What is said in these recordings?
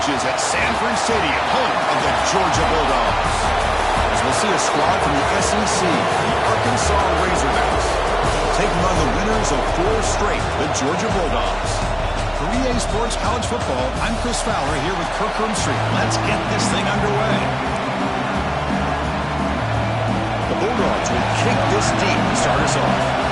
pitches at Sanford Stadium, home of the Georgia Bulldogs. As we'll see a squad from the SEC, the Arkansas Razorbacks, taking on the winners of 4 straight, the Georgia Bulldogs. For EA Sports College Football, I'm Chris Fowler here with Kirk Street. Let's get this thing underway. The Bulldogs will kick this deep to start us off.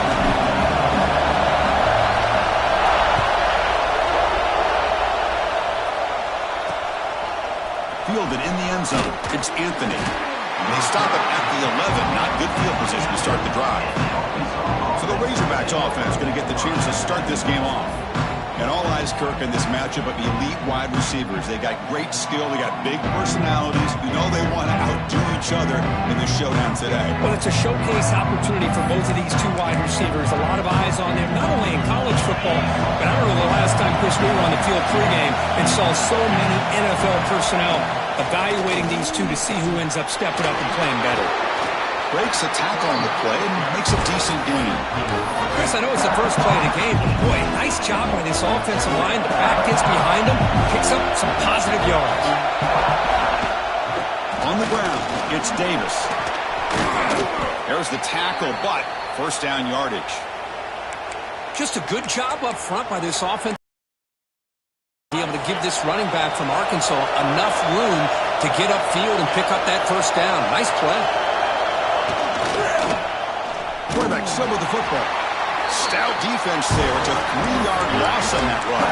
Fielded in the end zone. It's Anthony. And they stop it at the 11. Not good field position to start the drive. So the Razorbacks offense going to get the chance to start this game off. And all eyes, Kirk, in this matchup of elite wide receivers. They got great skill. They got big personalities. You know they want to outdo each other in the showdown today. Well, it's a showcase opportunity for both of these 2 wide receivers. A lot of eyes on them, not only in college football, but I don't know the last time, Chris, we were on the field pregame and saw so many NFL personnel evaluating these 2 to see who ends up stepping up and playing better. Breaks a tackle on the play and makes a decent gain. Chris, I know it's the first play of the game, but boy, nice job by this offensive line. The back gets behind him, picks up some positive yards. On the ground, it's Davis. There's the tackle, but first down yardage. Just a good job up front by this offense. Be able to give this running back from Arkansas enough room to get upfield and pick up that first down. Nice play. Quarterback still with the football. Stout defense there. It's a 3-yard loss on that run.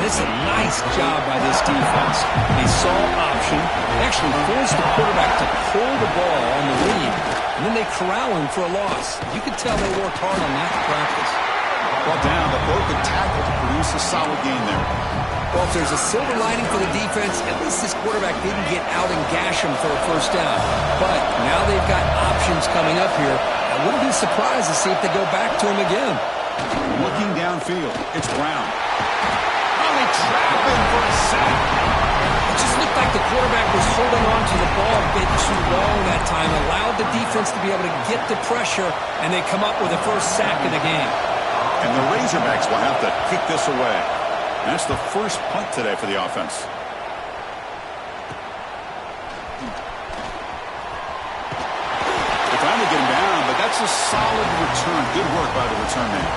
It's a nice job by this defense. They saw option. They actually forced the quarterback to pull the ball on the lead, and then they corral him for a loss. You could tell they worked hard on that to practice. Well down, but broken tackle to produce a solid gain there. Well, if there's a silver lining for the defense, at least this quarterback didn't get out and gash him for a first down. But now they've got options coming up here. I wouldn't be surprised to see if they go back to him again. Looking downfield, it's Brown. Oh, they trap him for a sack. It just looked like the quarterback was holding on to the ball a bit too long that time, allowed the defense to be able to get the pressure, and they come up with the first sack of the game. And the Razorbacks will have to kick this away. That's the first punt today for the offense. They finally get him down, but that's a solid return. Good work by the return man.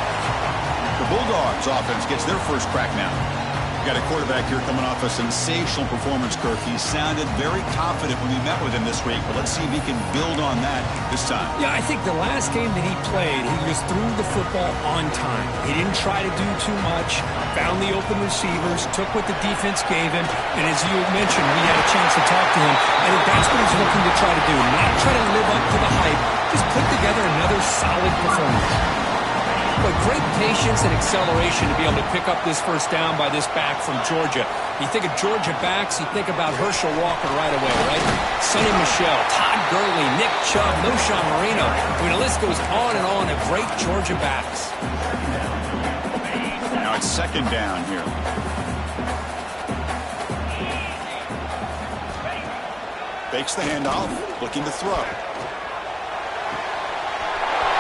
The Bulldogs offense gets their first crack now. Got a quarterback here coming off a sensational performance, Kirk. He sounded very confident when we met with him this week, but let's see if he can build on that this time. Yeah, I think the last game that he played, he just threw the football on time. He didn't try to do too much, found the open receivers, took what the defense gave him, and as you mentioned, we had a chance to talk to him. I think that's what he's looking to try to do, not try to live up to the hype, just put together another solid performance. But great patience and acceleration to be able to pick up this first down by this back from Georgia. You think of Georgia backs, you think about Herschel Walker right away, right? Sonny Michel, Todd Gurley, Nick Chubb, Noshawn Marino. I mean, the list goes on and on of great Georgia backs. Now it's second down here. Fakes the handoff, looking to throw.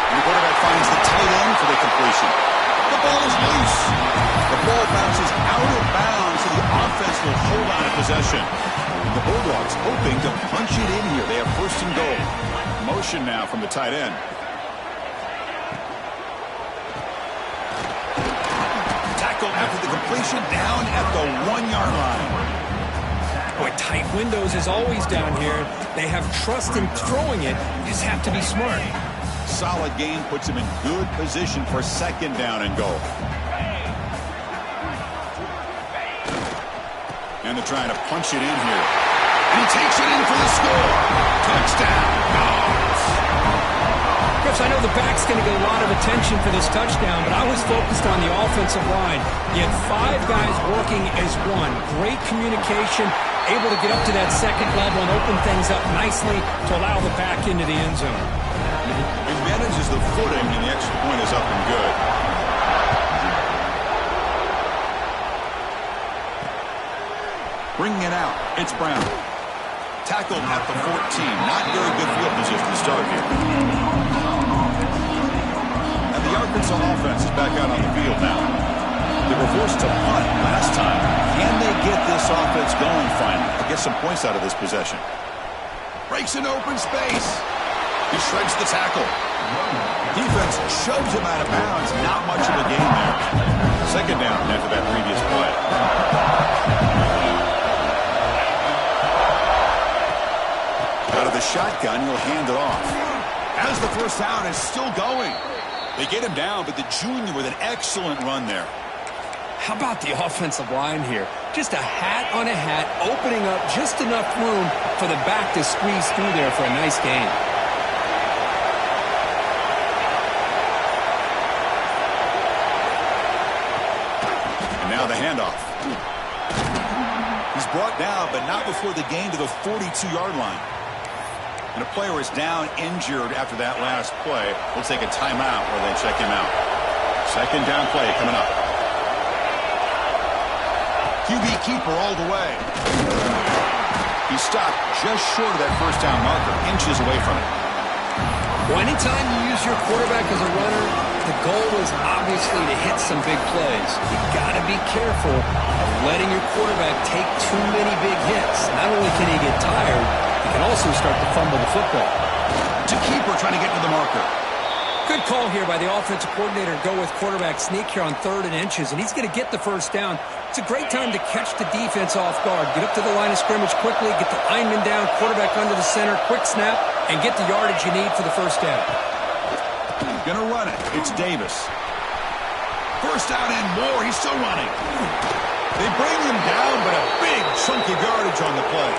The quarterback finds the tight end for the completion. The ball is loose. The ball bounces out of bounds, so the offense will hold on to possession. And the Bulldogs hoping to punch it in here. They have first and goal. Motion now from the tight end. Tackle after the completion down at the 1-yard line. Boy, tight windows is always down here. They have trust in throwing it. You just have to be smart. Solid game puts him in good position for second down and goal. And they're trying to punch it in here. And he takes it in for the score. Touchdown, Dogs. Chris, I know the back's going to get a lot of attention for this touchdown, but I was focused on the offensive line. You had 5 guys working as one. Great communication, able to get up to that second level and open things up nicely to allow the back into the end zone. He manages the footing, and the extra point is up and good. Bringing it out, it's Brown. Tackled at the 14. Not very good field position to start here. And the Arkansas offense is back out on the field now. They were forced to punt last time. Can they get this offense going finally. Get some points out of this possession. Breaks an open space. He shreds the tackle. Defense shoves him out of bounds. Not much of a gain there. Second down after that previous play. Out of the shotgun, he'll hand it off. As the first down is still going. They get him down, but the junior with an excellent run there. How about the offensive line here? Just a hat on a hat, opening up just enough room for the back to squeeze through there for a nice gain. And now the handoff. He's brought down, but not before the gain to the 42-yard line. And a player is down injured after that last play. We'll take a timeout where they check him out. Second down play coming up. QB keeper all the way. He stopped just short of that first down marker, inches away from it. Well, anytime you use your quarterback as a runner, the goal is obviously to hit some big plays. You got to be careful of letting your quarterback take too many big hits. Not only can he get tired, he can also start to fumble the football. To keeper trying to get to the marker. Good call here by the offensive coordinator to go with quarterback sneak here on 3rd and inches, and he's going to get the first down. It's a great time to catch the defense off guard. Get up to the line of scrimmage quickly, get the lineman down, quarterback under the center, quick snap, and get the yardage you need for the first down. Gonna run it. It's Davis. First down and more. He's still running. They bring him down, but a big chunk of yardage on the play.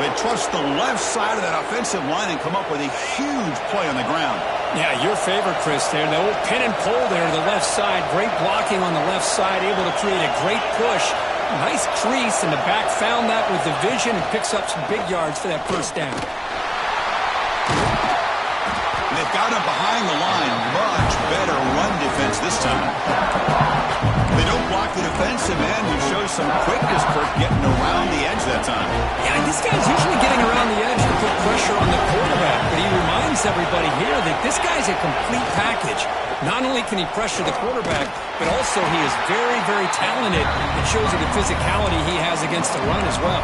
They trust the left side of that offensive line and come up with a huge play on the ground. Yeah, your favorite, Chris, there. The old pin and pull there to the left side. Great blocking on the left side, able to create a great push. Nice crease, and the back found that with the vision and picks up some big yards for that first down. And they've got him behind the line. Much better run defense this time. They don't block the defensive end, who shows some quickness, Kirk, getting around the edge that time. Yeah, this guy's usually getting around the edge to put pressure on the quarterback, but he reminds everybody here that this guy's a complete package. Not only can he pressure the quarterback, but also he is very, very talented. It shows you the physicality he has against the run as well.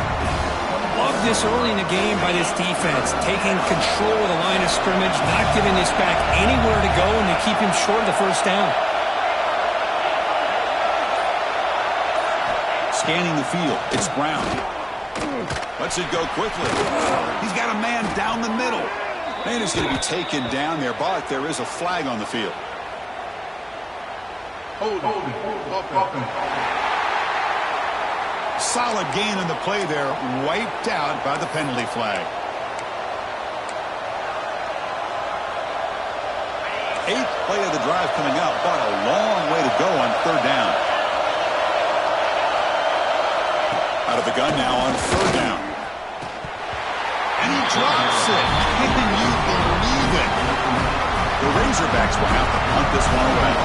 Love this early in the game by this defense, taking control of the line of scrimmage, not giving this back anywhere to go, and to keep him short of the first down. Scanning the field, it's Brown. Lets it go quickly. He's got a man down the middle. Man is going to be taken down there, but there is a flag on the field. Solid gain in the play there, wiped out by the penalty flag. 8th play of the drive coming up, but a long way to go on 3rd down. Out of the gun now on 3rd down. And he drops it. Can you believe it? The Razorbacks will have to punt this one away.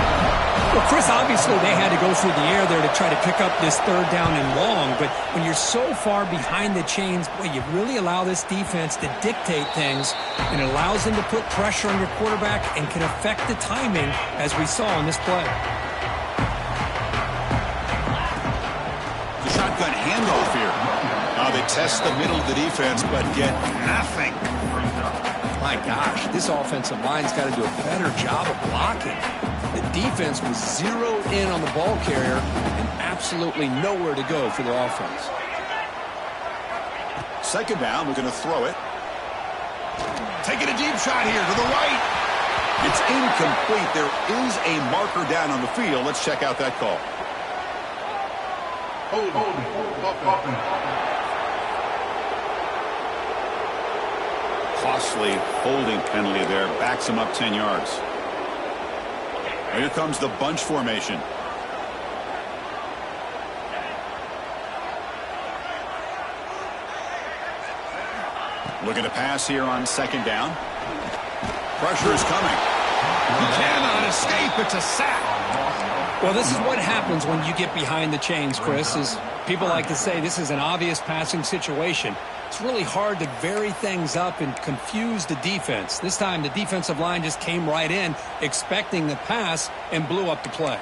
Well, Chris, obviously they had to go through the air there to try to pick up this 3rd down and long, but when you're so far behind the chains, boy, you really allow this defense to dictate things, and it allows them to put pressure on your quarterback and can affect the timing, as we saw in this play. The shotgun handoff here. Now they test the middle of the defense, but get nothing. My gosh, this offensive line's got to do a better job of blocking. The defense was zeroed in on the ball carrier and absolutely nowhere to go for the offense. Second down, we're going to throw it. Taking a deep shot here to the right. It's incomplete. There is a marker down on the field. Let's check out that call. Costly holding penalty there. Backs him up 10 yards. Here comes the bunch formation. Looking to pass here on 2nd down. Pressure is coming. He cannot escape. It's a sack. Well, this is what happens when you get behind the chains, Chris, is people like to say this is an obvious passing situation. It's really hard to vary things up and confuse the defense. This time, the defensive line just came right in, expecting the pass, and blew up the play.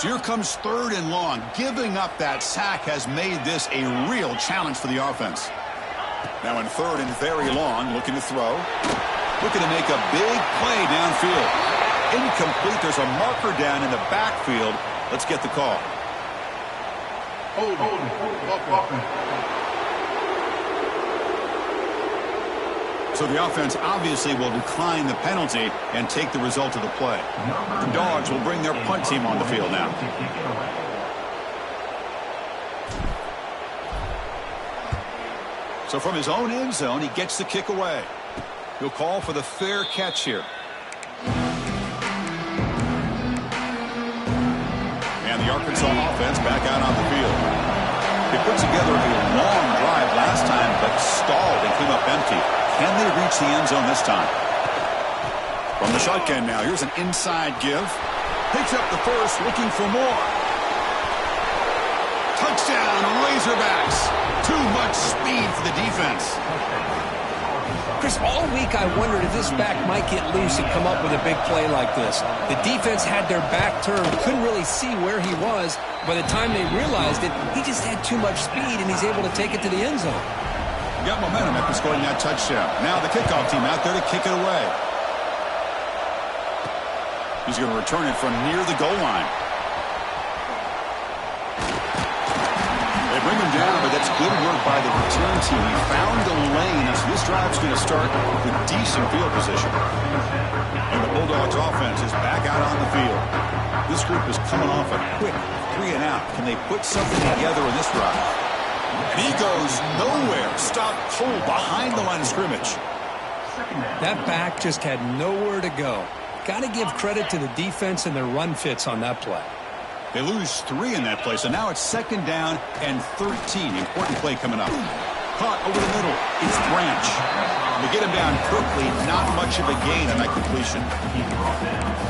So here comes 3rd and long. Giving up that sack has made this a real challenge for the offense. Now in 3rd and very long, looking to throw. Looking to make a big play downfield. Incomplete. There's a marker down in the backfield. Let's get the call. So the offense obviously will decline the penalty and take the result of the play. The Dogs will bring their punt team on the field now. So from his own end zone, he gets the kick away. He'll call for the fair catch here. And the Arkansas offense back out on the field. They put together a long drive last time, but stalled and came up empty. Can they reach the end zone this time? From the shotgun now, here's an inside give. Picks up the first, looking for more. Touchdown, Razorbacks. Too much speed for the defense. Chris, all week I wondered if this back might get loose and come up with a big play like this. The defense had their back turned, couldn't really see where he was. By the time they realized it, he just had too much speed, and he's able to take it to the end zone. Got momentum after scoring that touchdown. Now the kickoff team out there to kick it away. He's going to return it from near the goal line. They bring him down, but that's good work by the return team. He found the lane, and so this drive's going to start with decent field position. And the Bulldogs offense is back out on the field. This group is coming off a quick 3 and out. Can they put something together in this drive? And he goes nowhere. Stopped cold behind the line of scrimmage. That back just had nowhere to go. Got to give credit to the defense and their run fits on that play. They lose 3 in that play, so now it's 2nd down and 13. Important play coming up. Caught over the middle. It's Branch. They get him down quickly. Not much of a gain on that completion.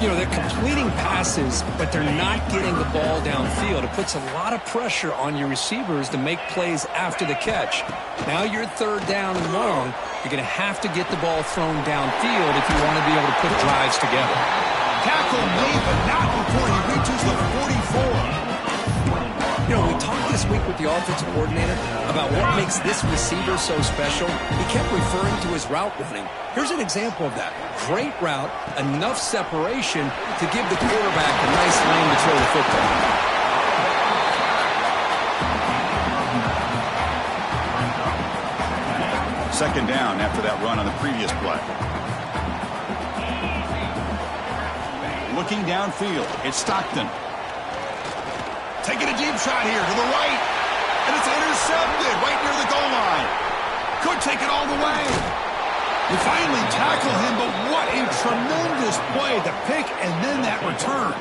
You know, they're completing passes, but they're not getting the ball downfield. It puts a lot of pressure on your receivers to make plays after the catch. Now you're 3rd down and long. You're going to have to get the ball thrown downfield if you want to be able to put drives together. Tackle made, but not before he reaches the 44. You know, we talked this week with the offensive coordinator about what makes this receiver so special. He kept referring to his route running. Here's an example of that. Great route, enough separation to give the quarterback a nice lane to throw the football. Second down after that run on the previous play. Looking downfield, it's Stockton. Taking a deep shot here to the right. And it's intercepted right near the goal line. Could take it all the way. You finally tackle him, but what a tremendous play. The pick and then that return.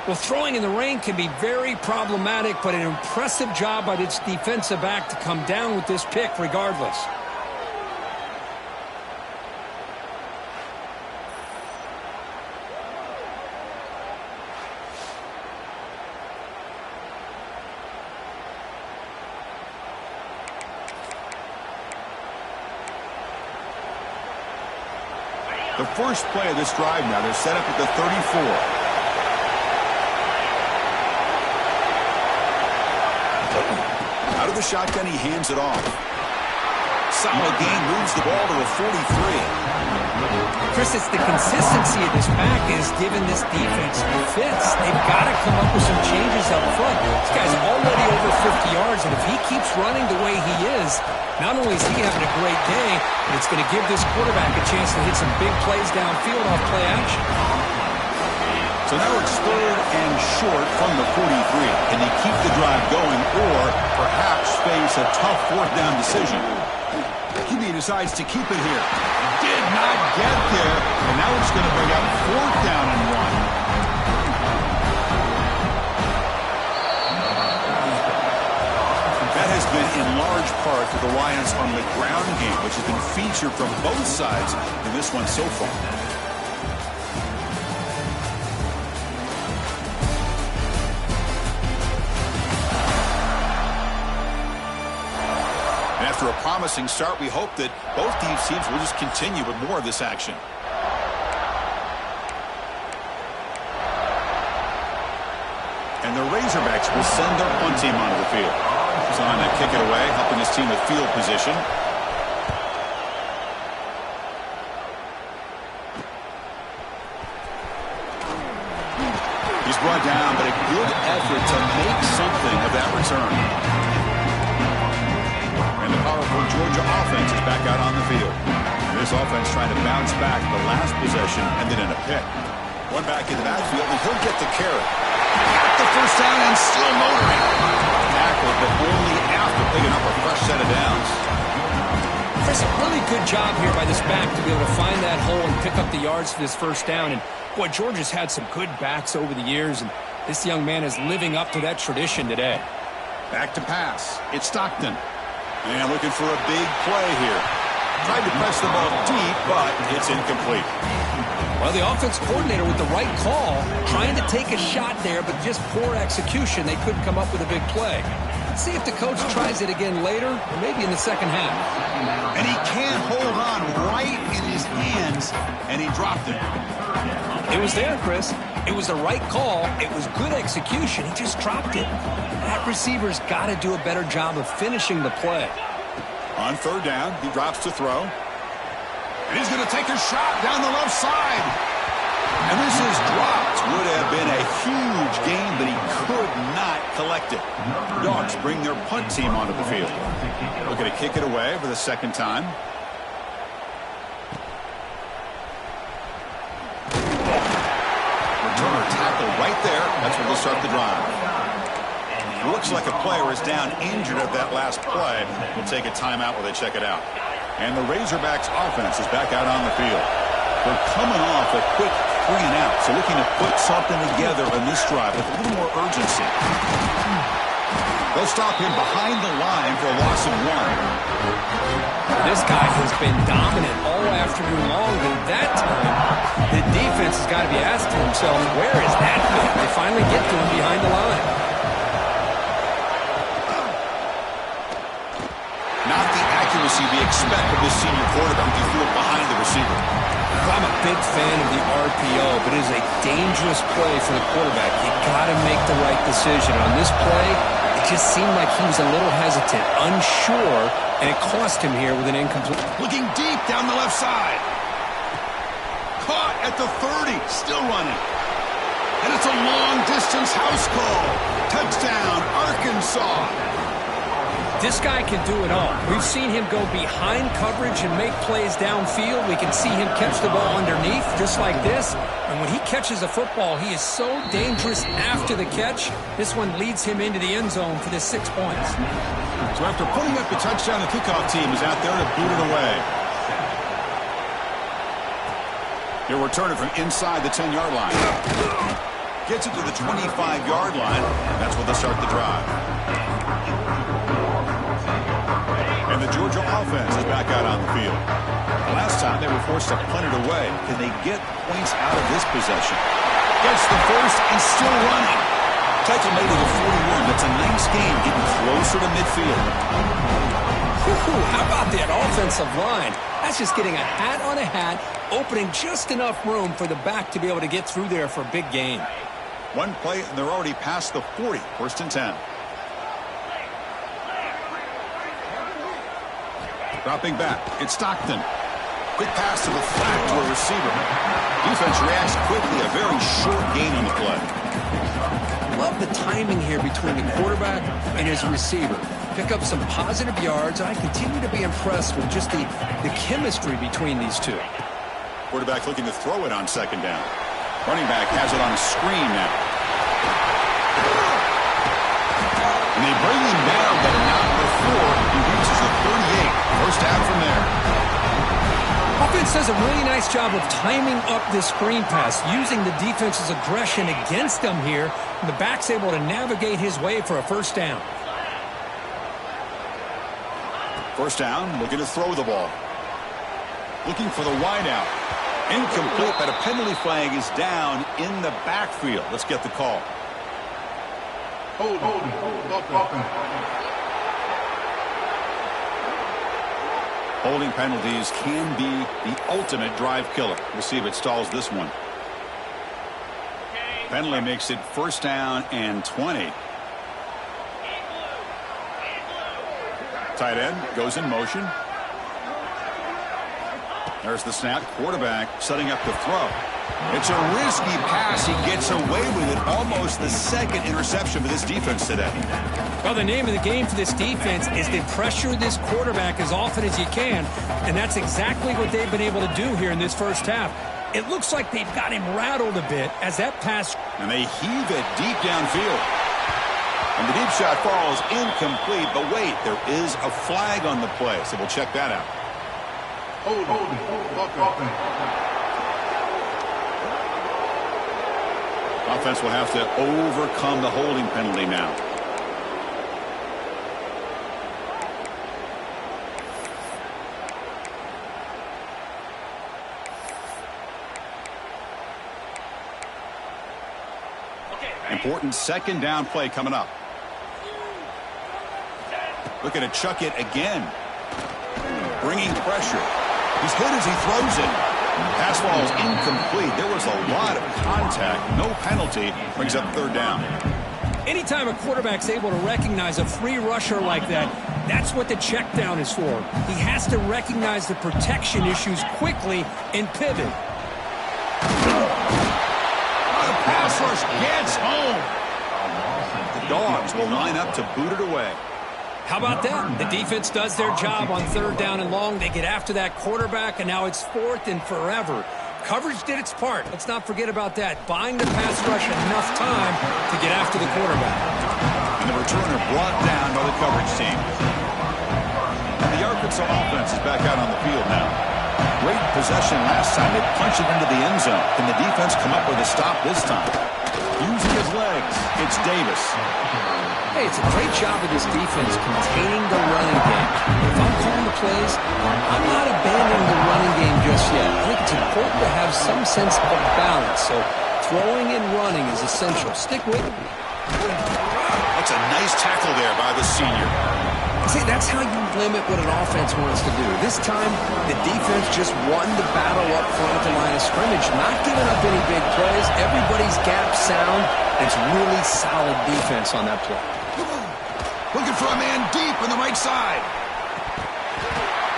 Well, throwing in the rain can be very problematic, but an impressive job by this defensive back to come down with this pick regardless. The first play of this drive now, they're set up at the 34. Out of the shotgun, he hands it off. Solid gain, moves the ball to a 43. Chris, it's the consistency of this back is giving this defense fits. They've got to come up with some changes up front. This guy's already over 50 yards, and if he keeps running the way he is, not only is he having a great day, but it's going to give this quarterback a chance to hit some big plays downfield off play action. So now it's 3rd and short from the 43. Can they keep the drive going or perhaps face a tough 4th down decision? He decides to keep it here. Did not get there, and now it's going to bring up 4th down and 1. That has been in large part the reliance on the ground game, which has been featured from both sides in this one so far. After a promising start, we hope that both these teams will just continue with more of this action. And the Razorbacks will send their punt team onto the field. He's on to kick it away, helping his team with field position. He's brought down, but a good effort to make something of that return. And the powerful Georgia offense is back out on the field. This offense trying to bounce back the last possession, ended in a pick. One back in the backfield, and he'll get the carry. Got the first down and still motoring. Tackled, but only after picking up a fresh set of downs. Chris, a really good job here by this back to be able to find that hole and pick up the yards for this first down. And, boy, Georgia's had some good backs over the years, and this young man is living up to that tradition today. Back to pass. It's Stockton. And looking for a big play here. Tried to press the ball deep, but it's incomplete. Well, the offense coordinator with the right call, trying to take a shot there, but just poor execution. They couldn't come up with a big play. Let's see if the coach tries it again later, or maybe in the second half. And he can't hold on right in his hands, and he dropped it. It was there, Chris. It was the right call. It was good execution. He just dropped it. That receiver's got to do a better job of finishing the play. On third down, he drops to throw. And he's going to take a shot down the left side. And this is dropped. Would have been a huge gain, but he could not collect it. Dogs bring their punt team onto the field. Looking to kick it away for the second time. Returner tackle right there. That's where they'll start the drive. Looks like a player is down injured at that last play. We'll take a timeout while they check it out. And the Razorbacks offense is back out on the field. They're coming off a quick 3 and out, so looking to put something together on this drive with a little more urgency. They'll stop him behind the line for a loss of 1. This guy has been dominant all afternoon long, and that time the defense has got to be asking themselves, where is that man? They finally get to him behind the line. Not the accuracy we expect from this senior quarterback if you threw it behind the receiver. I'm a big fan of the RPO, but it is a dangerous play for the quarterback. You got to make the right decision. On this play, it just seemed like he was a little hesitant, unsure, and it cost him here with an incomplete. Looking deep down the left side. Caught at the 30, still running. And it's a long-distance house call. Touchdown, Arkansas. This guy can do it all. We've seen him go behind coverage and make plays downfield. We can see him catch the ball underneath just like this. And when he catches a football, he is so dangerous after the catch. This one leads him into the end zone for the 6 points. So after putting up the touchdown, the kickoff team is out there to boot it away. He'll return it from inside the 10-yard line. Gets it to the 25-yard line. And that's where they'll start the drive. And the Georgia offense is back out on the field. Last time they were forced to punt it away. Can they get points out of this possession? Gets the first and still running. Tackle made to the 41. That's a nice game, getting closer to midfield. How about that offensive line? That's just getting a hat on a hat, opening just enough room for the back to be able to get through there for a big gain. One play, and they're already past the 40. First and 10. Dropping back, it's Stockton. Quick pass to the flat to a receiver. Defense reacts quickly, a very short gain on the play. Love the timing here between the quarterback and his receiver. Pick up some positive yards, and I continue to be impressed with just the chemistry between these two. Quarterback looking to throw it on second down. Running back has it on a screen now. And they bring him down, but not before he reaches the 38. First down from there. Offense does a really nice job of timing up this screen pass, using the defense's aggression against them here, and the back's able to navigate his way for a first down. First down, looking to throw the ball. Looking for the wideout. Incomplete, but a penalty flag is down in the backfield. Let's get the call. Hold. Holding penalties can be the ultimate drive killer. We'll see if it stalls this one. Penalty makes it first down and 20. Tight end goes in motion. There's the snap. Quarterback setting up the throw. It's a risky pass. He gets away with it. Almost the second interception for this defense today. Well, the name of the game for this defense is to pressure this quarterback as often as you can, and that's exactly what they've been able to do here in this first half. It looks like they've got him rattled a bit as that pass. And they heave it deep downfield. And the deep shot falls incomplete, but wait, there is a flag on the play, so we'll check that out. Offense will have to overcome the holding penalty now. Important second down play coming up. Looking to chuck it again. Bringing pressure. He's hit as he throws it. Pass ball is incomplete. There was a lot of contact. No penalty. Brings up third down. Anytime a quarterback's able to recognize a free rusher like that, that's what the check down is for. He has to recognize the protection issues quickly and pivot. The pass rush gets home. The Dogs will line up to boot it away. How about that? The defense does their job on third down and long. They get after that quarterback, and now it's fourth and forever. Coverage did its part. Let's not forget about that. Buying the pass rush enough time to get after the quarterback. And the returner brought down by the coverage team. And the Arkansas offense is back out on the field now. Great possession last time. They punched it into the end zone. Can the defense come up with a stop this time? Using his legs, it's Davis. Hey, it's a great job of this defense containing the running game. If I'm calling the plays, I'm not abandoning the running game just yet. I think it's important to have some sense of balance. So throwing and running is essential. Stick with it. That's a nice tackle there by the senior. See, that's how you limit what an offense wants to do. This time, the defense just won the battle up front at the line of scrimmage, not giving up any big plays. Everybody's gap sound. It's really solid defense on that play. Looking for a man deep on the right side.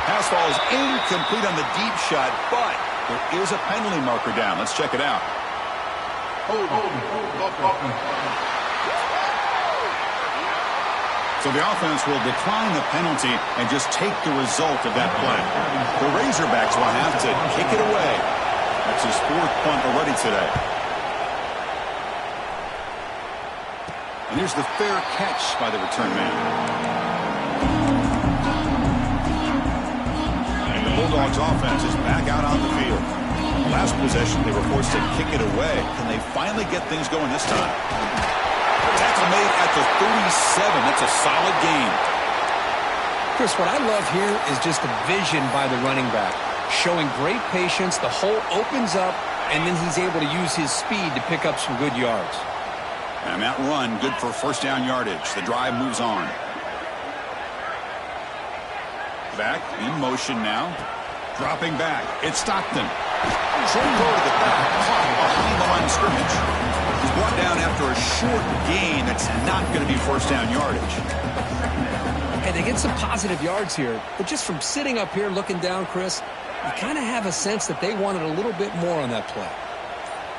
Pass ball is incomplete on the deep shot, but there is a penalty marker down. Let's check it out. So the offense will decline the penalty and just take the result of that play. The Razorbacks will have to kick it away. That's his fourth punt already today. And here's the fair catch by the return man. And the Bulldogs offense is back out on the field. Last possession, they were forced to kick it away. Can they finally get things going this time? Tackle made at the 37. That's a solid gain. Chris, what I love here is just the vision by the running back. Showing great patience. The hole opens up, and then he's able to use his speed to pick up some good yards. And that run, good for first down yardage. The drive moves on. Back in motion now. Dropping back. It's Stockton. Short throw to the back. Caught behind the line of scrimmage. He's brought down after a short gain. That's not going to be first down yardage. Hey, they get some positive yards here. But just from sitting up here looking down, Chris, you kind of have a sense that they wanted a little bit more on that play.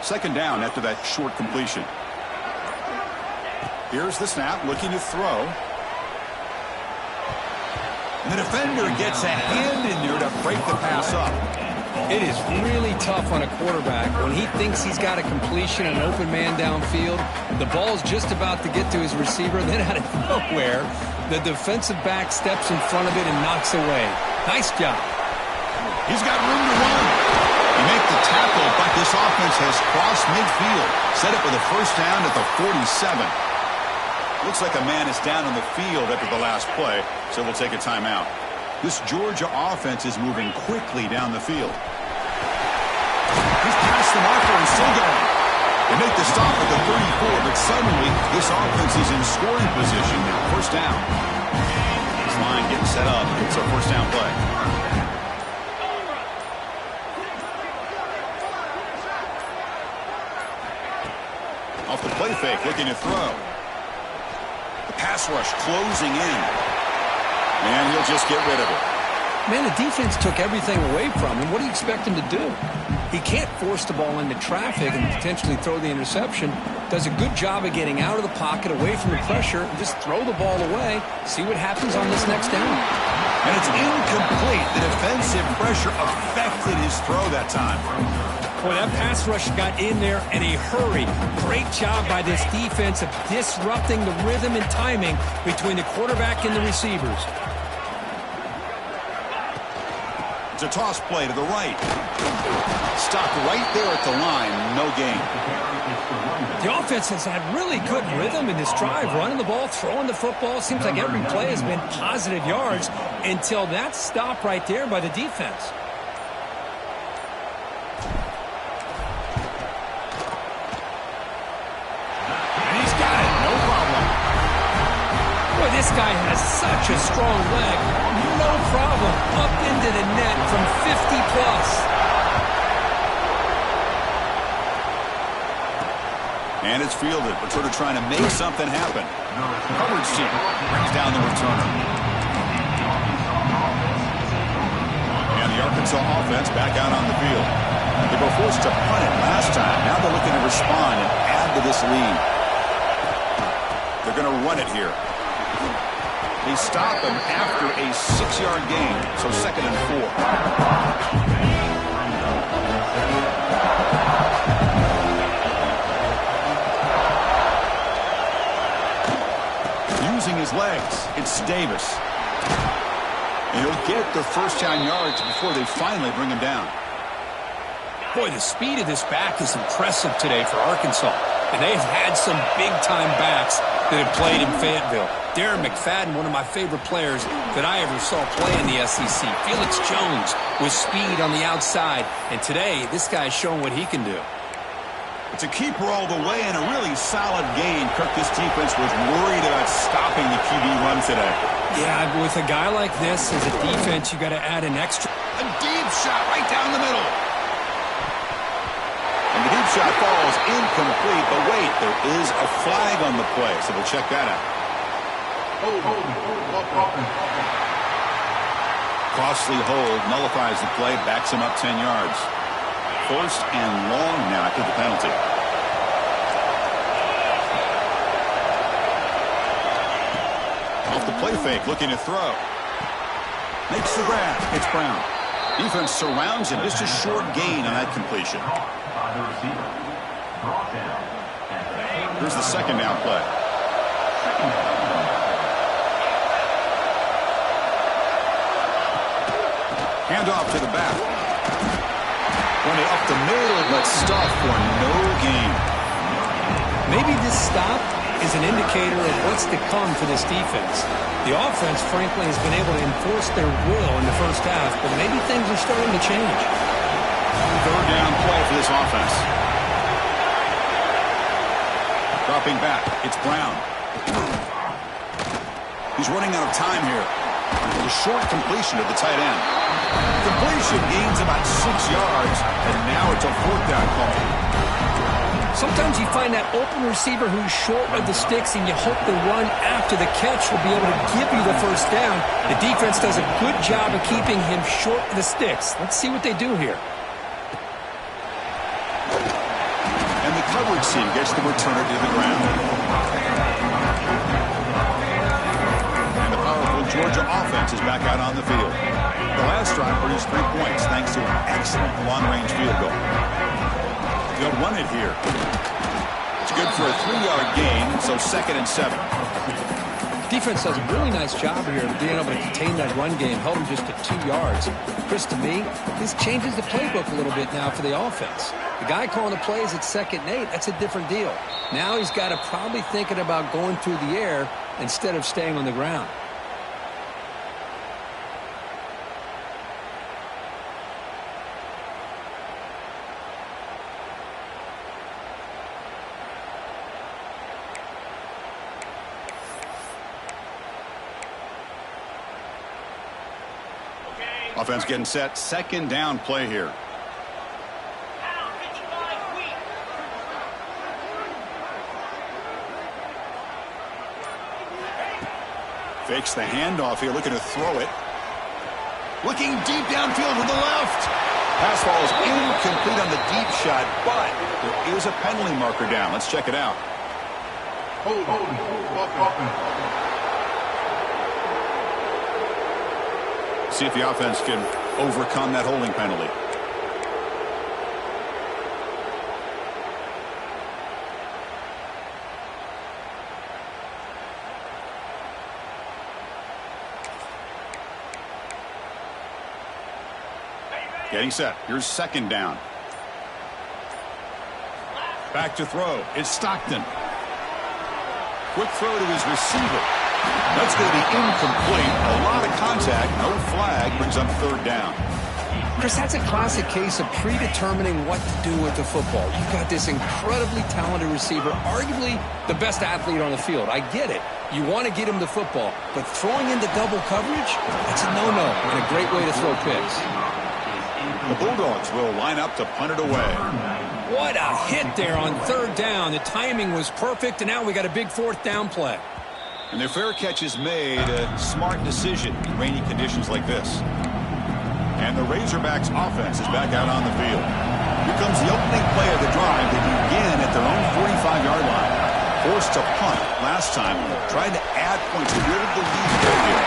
Second down after that short completion. Here's the snap, looking to throw. And the defender gets a hand in there to break the pass up. It is really tough on a quarterback when he thinks he's got a completion, an open man downfield. The ball's just about to get to his receiver, then out of nowhere, the defensive back steps in front of it and knocks away. Nice job. He's got room to run. They make the tackle, but this offense has crossed midfield. Set up with a first down at the 47. Looks like a man is down on the field after the last play, so we'll take a timeout. This Georgia offense is moving quickly down the field. He's past the marker and still going. They make the stop at the 34, but suddenly this offense is in scoring position now. First down. This line getting set up. It's a first down play. Off the play fake, looking to throw. The pass rush closing in. And he'll just get rid of it. Man, the defense took everything away from him. What do you expect him to do? He can't force the ball into traffic and potentially throw the interception. Does a good job of getting out of the pocket, away from the pressure, and just throw the ball away. See what happens on this next down. And it's incomplete. The defensive pressure affected his throw that time. Boy, that pass rush got in there in a hurry. Great job by this defense of disrupting the rhythm and timing between the quarterback and the receivers. It's a toss play to the right. Stopped right there at the line. No gain. The offense has had really good rhythm in this drive, running the ball, throwing the football. Seems like every play has been positive yards until that stop right there by the defense. And he's got it. No problem. Boy, this guy has such a strong leg. No problem. Up into the net from 50 plus. And it's fielded. Returner trying to make something happen. Coverage team brings down the returner. And the Arkansas offense back out on the field. They were forced to punt it last time. Now they're looking to respond and add to this lead. They're going to run it here. They stop him after a 6-yard gain, so 2nd and 4. Using his legs, it's Davis. And he'll get the first down yards before they finally bring him down. Boy, the speed of this back is impressive today for Arkansas. And they've had some big-time backs that have played in Fayetteville. Darren McFadden, one of my favorite players that I ever saw play in the SEC. Felix Jones with speed on the outside. And today, this guy is showing what he can do. It's a keeper all the way and a really solid gain. Kirk, this defense was worried about stopping the QB run today. Yeah, with a guy like this as a defense, you got to add an extra. A deep shot right down the middle. And the deep shot falls incomplete. But wait, there is a flag on the play, so we'll check that out. Costly hold nullifies the play, backs him up 10 yards. 1st and long now after the penalty. Off the play fake, looking to throw. Makes the grab. It's Brown. Defense surrounds him. Just a short gain on that completion. Here's the 2nd down play. Handoff to the back. Running up the middle, but stuffed for no gain. Maybe this stop is an indicator of what's to come for this defense. The offense, frankly, has been able to enforce their will in the first half, but maybe things are starting to change. 3rd down play for this offense. Dropping back, it's Brown. He's running out of time here. The short completion of the tight end. Completion gains about 6 yards, and now it's a 4th down call. Sometimes you find that open receiver who's short of the sticks, and you hope the run after the catch will be able to give you the first down. The defense does a good job of keeping him short of the sticks. Let's see what they do here. And the coverage team gets the returner to the ground. And the powerful Georgia offense is back out on the field. The last drive produced 3 points thanks to an excellent long-range field goal. They'll run it here. It's good for a 3-yard gain, so 2nd and 7. Defense does a really nice job here of being able to contain that run game, held them just to 2 yards. Chris, to me, this changes the playbook a little bit now for the offense. The guy calling the plays at 2nd and 8, that's a different deal. Now he's got to probably thinking about going through the air instead of staying on the ground. Offense getting set. 2nd down play here. Fakes the handoff here, looking to throw it. Looking deep downfield to the left. Pass ball is incomplete on the deep shot, but there is a penalty marker down. Let's check it out. See if the offense can overcome that holding penalty. Getting set. Here's second down. Back to throw. It's Stockton. Quick throw to his receiver. That's going to be incomplete. A lot of contact. No flag. Brings up third down. Chris, that's a classic case of predetermining what to do with the football. You've got this incredibly talented receiver, arguably the best athlete on the field. I get it. You want to get him the football, but throwing into double coverage, that's a no-no and a great way to throw picks. The Bulldogs will line up to punt it away. What a hit there on third down. The timing was perfect, and now we got a big fourth down play. And their fair catch is made. A smart decision in rainy conditions like this. And the Razorbacks offense is back out on the field. Here comes the opening play of the drive. They begin at their own 45-yard line. Forced to punt last time. Trying to add points to build the lead right here.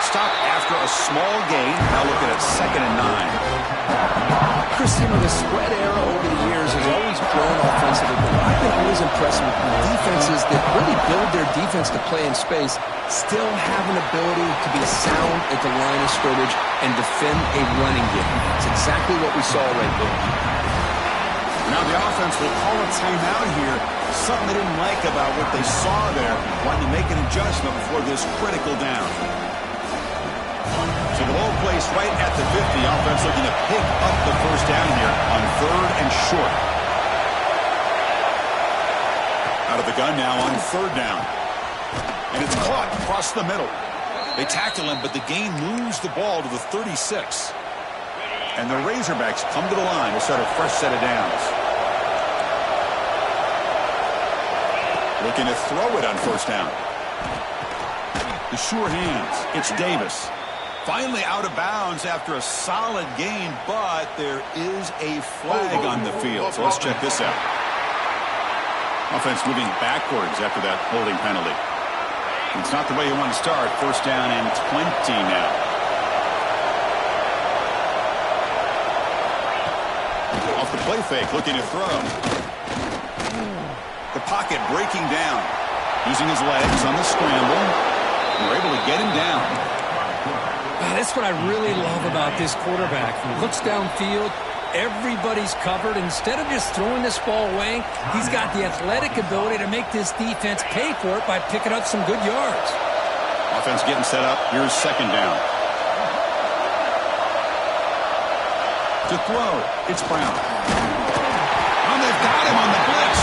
Stop after a small gain. Now looking at 2nd and 9. Chris, the spread era over the years has always grown offensively, but I've been always impressed with defenses that really build their defense to play in space, still have an ability to be sound at the line of scrimmage and defend a running game. It's exactly what we saw right there. Now the offense will call a timeout here. Something they didn't like about what they saw there. Wanting to make an adjustment before this critical down. So the low place right at the 50. Offense looking to pick up the first down here on 3rd and short. Out of the gun now on 3rd down. And it's caught across the middle. They tackle him, but the gain moves the ball to the 36. And the Razorbacks come to the line to start a fresh set of downs. Looking to throw it on 1st down. The sure hands. It's Davis. Finally out of bounds after a solid gain, but there is a flag on the field. So let's check this out. Offense moving backwards after that holding penalty. It's not the way you want to start. 1st down and 20 now. Off the play fake, looking to throw. The pocket breaking down. Using his legs on the scramble. And we're able to get him down. That's what I really love about this quarterback. He looks downfield, everybody's covered. Instead of just throwing this ball away, he's got the athletic ability to make this defense pay for it by picking up some good yards. Offense getting set up. Here's 2nd down. To throw, it's Brown. Oh, they've got him on the blitz.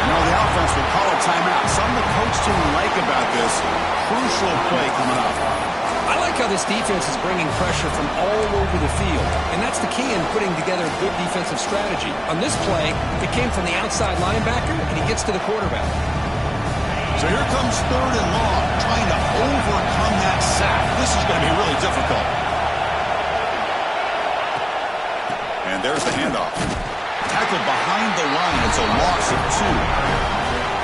No, the offense will call a timeout. Something the coach didn't like about this. Crucial play coming up. I like how this defense is bringing pressure from all over the field, and that's the key in putting together a good defensive strategy. On this play, it came from the outside linebacker, and he gets to the quarterback. So here comes 3rd and long, trying to overcome that sack. This is going to be really difficult. And there's the handoff. Tackled behind the line. It's a loss of 2.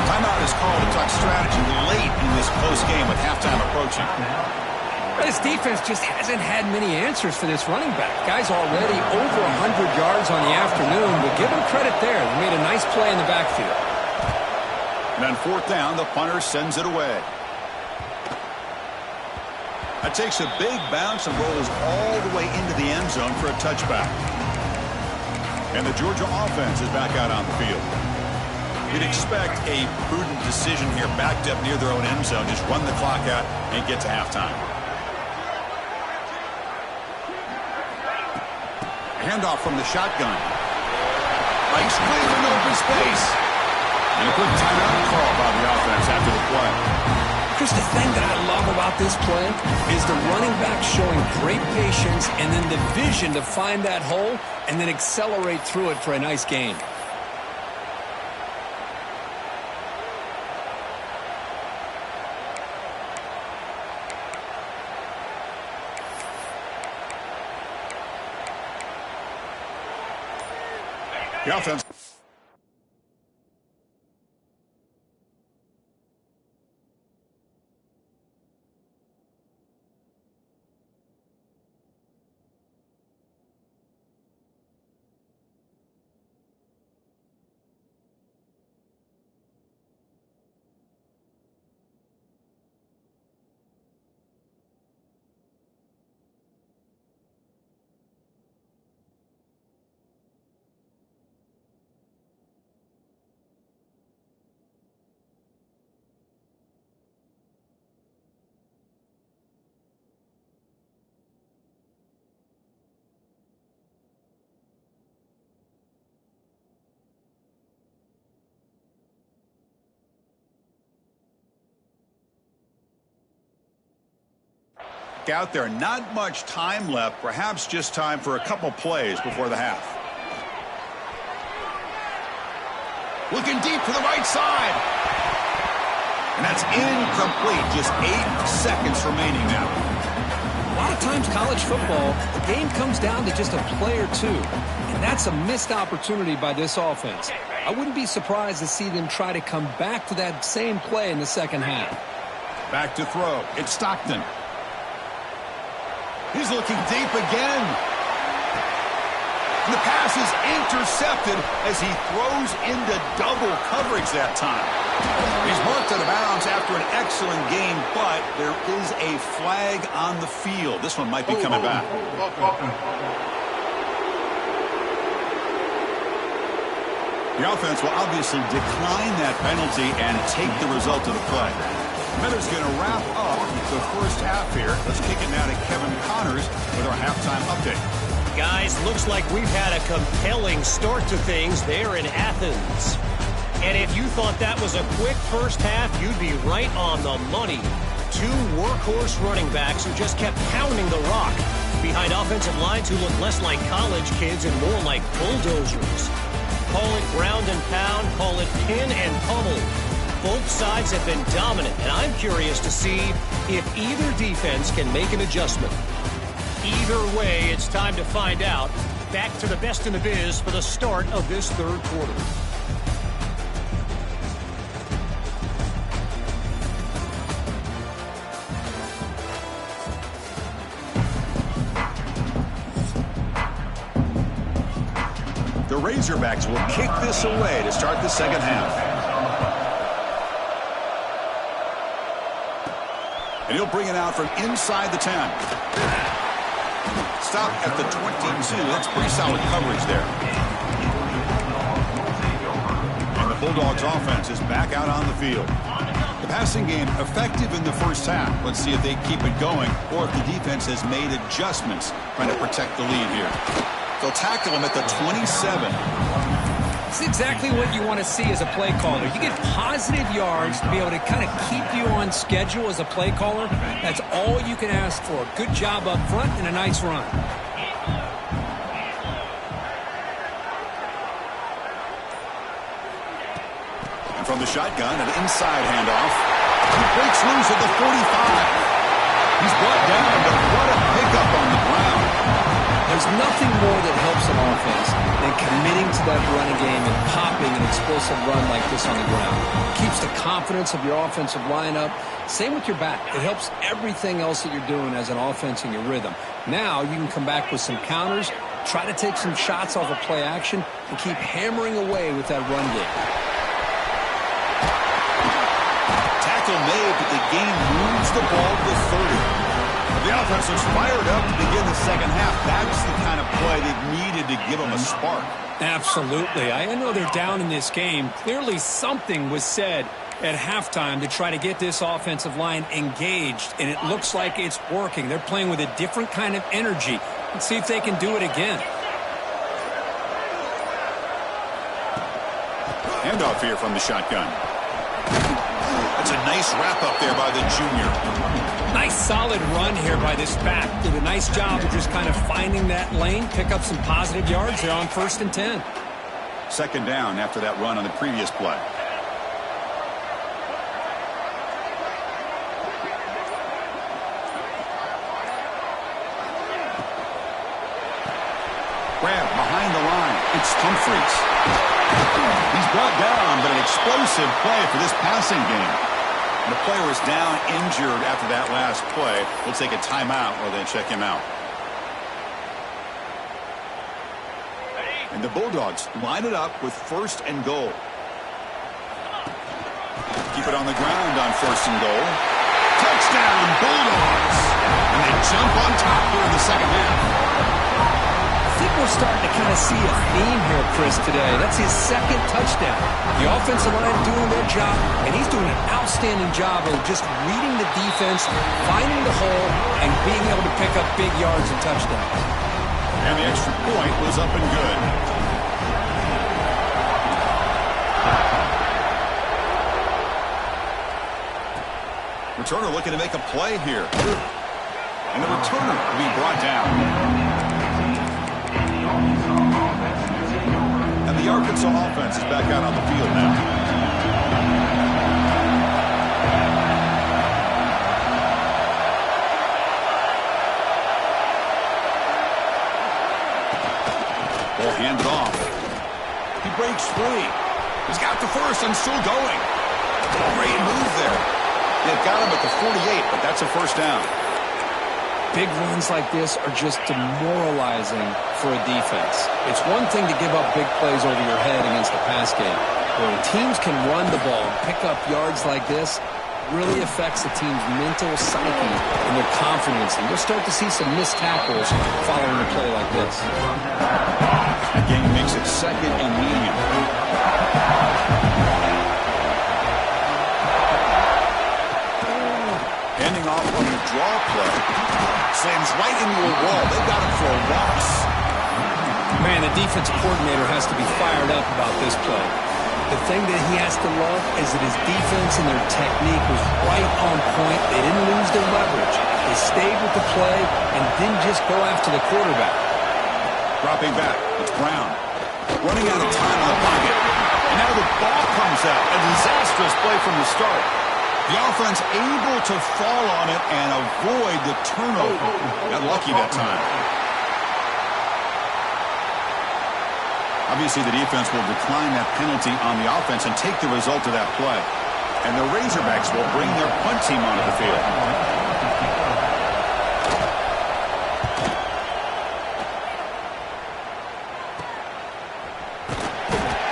Timeout is called to talk strategy late in this close game with halftime approaching. This defense just hasn't had many answers for this running back. Guy's already over 100 yards on the afternoon, but give him credit there. They made a nice play in the backfield. And on 4th down, the punter sends it away. That takes a big bounce and rolls all the way into the end zone for a touchback. And the Georgia offense is back out on the field. You'd expect a prudent decision here, backed up near their own end zone. Just run the clock out and get to halftime. Handoff from the shotgun. Mike's clear in open space. And a quick timeout call by the offense after the play. Chris, the thing that I love about this play is the running back showing great patience and then the vision to find that hole and then accelerate through it for a nice gain. The offense. Out there, not much time left, perhaps just time for a couple plays before the half. Looking deep to the right side. And that's incomplete. Just 8 seconds remaining now. A lot of times college football, the game comes down to just a play or two. And that's a missed opportunity by this offense. I wouldn't be surprised to see them try to come back to that same play in the second half. Back to throw. It's Stockton. He's looking deep again. And the pass is intercepted as he throws into double coverage that time. He's marked out of bounds after an excellent game, but there is a flag on the field. This one might be coming back. The offense will obviously decline that penalty and take the result of the play. Miller's going to wrap up the first half here. Let's kick it now to Kevin Connors with our halftime update. Guys, looks like we've had a compelling start to things there in Athens. And if you thought that was a quick first half, you'd be right on the money. 2 workhorse running backs who just kept pounding the rock behind offensive lines who look less like college kids and more like bulldozers. Call it ground and pound, call it pin and pummel. Both sides have been dominant, and I'm curious to see if either defense can make an adjustment. Either way, it's time to find out. Back to the best in the biz for the start of this third quarter. The Razorbacks will kick this away to start the second half. And he'll bring it out from inside the 10. Stop at the 22. That's pretty solid coverage there. And the Bulldogs offense is back out on the field. The passing game effective in the first half. Let's see if they keep it going or if the defense has made adjustments trying to protect the lead here. They'll tackle him at the 27. It's exactly what you want to see as a play caller. You get positive yards to be able to kind of keep you on schedule as a play caller. That's all you can ask for. Good job up front and a nice run. And from the shotgun, an inside handoff. He breaks loose at the 45. He's brought down, but what a pickup on the ground. There's nothing more that helps an offense than committing to that running game and popping an explosive run like this on the ground. Keeps the confidence of your offensive lineup. Same with your back. It helps everything else that you're doing as an offense in your rhythm. Now you can come back with some counters, try to take some shots off of play action, and keep hammering away with that run game. Tackle made, but the game moves the ball to 30. The offense is fired up to begin the second half. That's the kind of play they've needed to give them a spark. Absolutely. I know they're down in this game. Clearly something was said at halftime to try to get this offensive line engaged, and it looks like it's working. They're playing with a different kind of energy. Let's see if they can do it again. Handoff here from the shotgun. That's a nice wrap-up there by the junior. Nice solid run here by this back. Did a nice job of just kind of finding that lane, pick up some positive yards. They're on 1st and 10. Second down after that run on the previous play. Grab behind the line. It's Humphries. He's brought down, but an explosive play for this passing game. And the player is down injured after that last play. We'll take a timeout while they check him out. And the Bulldogs line it up with 1st and goal. Keep it on the ground on 1st and goal. Touchdown, Bulldogs! And they jump on top here in the second half. I think we're starting to kind of see a theme here, Chris, today. That's his 2nd touchdown. The offensive line doing their job, and he's doing an outstanding job of just reading the defense, finding the hole, and being able to pick up big yards and touchdowns. And the extra point was up and good. Returner looking to make a play here. And the returner will be brought down. And the Arkansas offense is back out on the field now. Ball handed off. He breaks free. He's got the first and still going. Great move there. They've got him at the 48, but that's a first down. Big runs like this are just demoralizing for a defense. It's one thing to give up big plays over your head against the pass game. When teams can run the ball and pick up yards like this, really affects the team's mental psyche and their confidence. And you'll start to see some missed tackles following a play like this. The game makes it 2nd and medium. Handing off on the draw play. Sends right into a wall. They got him for a loss. Man, the defensive coordinator has to be fired up about this play. The thing that he has to love is that his defense and their technique was right on point. They didn't lose their leverage. They stayed with the play and didn't just go after the quarterback. Dropping back. It's Brown. Running out of time in the pocket. And now the ball comes out. A disastrous play from the start. The offense able to fall on it and avoid the turnover. Got lucky that time. Obviously, the defense will decline that penalty on the offense and take the result of that play. And the Razorbacks will bring their punt team onto the field.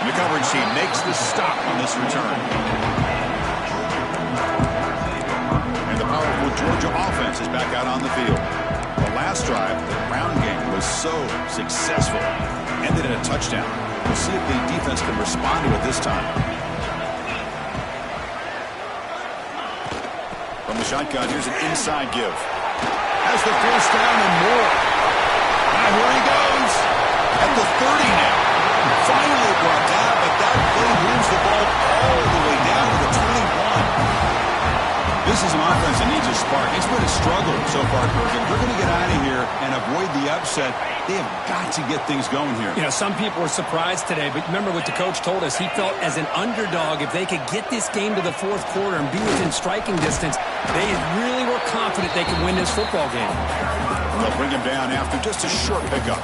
And the coverage team makes the stop on this return. And the powerful Georgia offense is back out on the field. The last drive, the ground game was so successful. Ended in a touchdown. We'll see if the defense can respond to it this time. From the shotgun, here's an inside give. Has the first down and more. And here he goes. At the 30 now. Finally brought down, but that play moves the ball all the way down to the 21. This is an offense that needs a spark. It's been a struggle so far, Kirk. If they're going to get out of here and avoid the upset, they have got to get things going here. You know, some people were surprised today, but remember what the coach told us. He felt as an underdog, if they could get this game to the 4th quarter and be within striking distance, they really were confident they could win this football game. They'll bring him down after just a short pickup.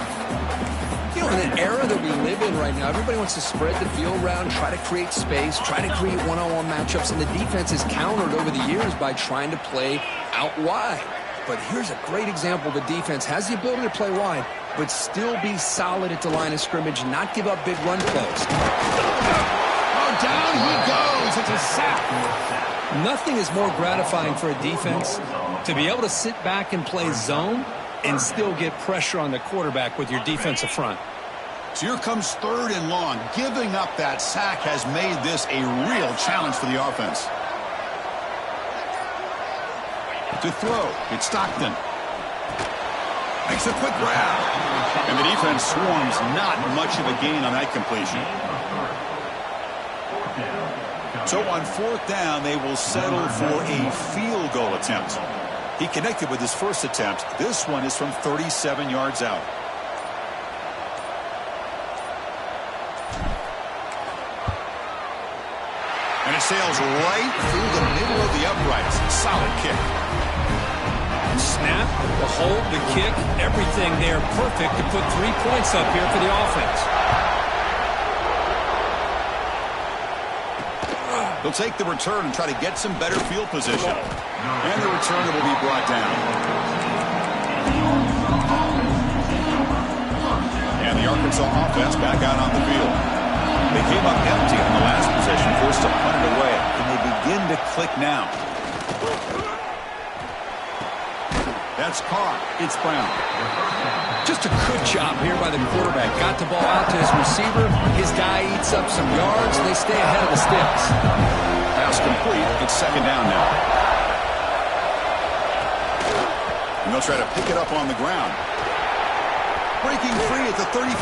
You know, in an era that we live in right now, everybody wants to spread the field around, try to create space, try to create one-on-one matchups, and the defense is countered over the years by trying to play out wide. But here's a great example. The defense has the ability to play wide, but still be solid at the line of scrimmage, not give up big run plays. Oh, down he goes. It's a sack. Nothing is more gratifying for a defense to be able to sit back and play zone and still get pressure on the quarterback with your defensive front. So here comes 3rd and long. Giving up that sack has made this a real challenge for the offense. To throw, it's Stockton. Makes a quick grab. And the defense swarms, not much of a gain on that completion. So on 4th down, they will settle for a field goal attempt. He connected with his first attempt. This one is from 37 yards out. And it sails right through the middle of the uprights. Solid kick. Snap, the hold, the kick, everything there perfect to put 3 points up here for the offense. He'll take the return and try to get some better field position. And the return will be brought down. And the Arkansas offense back out on the field. They came up empty on the last possession, forced to punt it away. And they begin to click now. That's caught. It's Brown. Just a good job here by the quarterback. Got the ball out to his receiver. His guy eats up some yards. They stay ahead of the sticks. Pass complete. It's second down now. And they'll try to pick it up on the ground. Breaking free at the 35.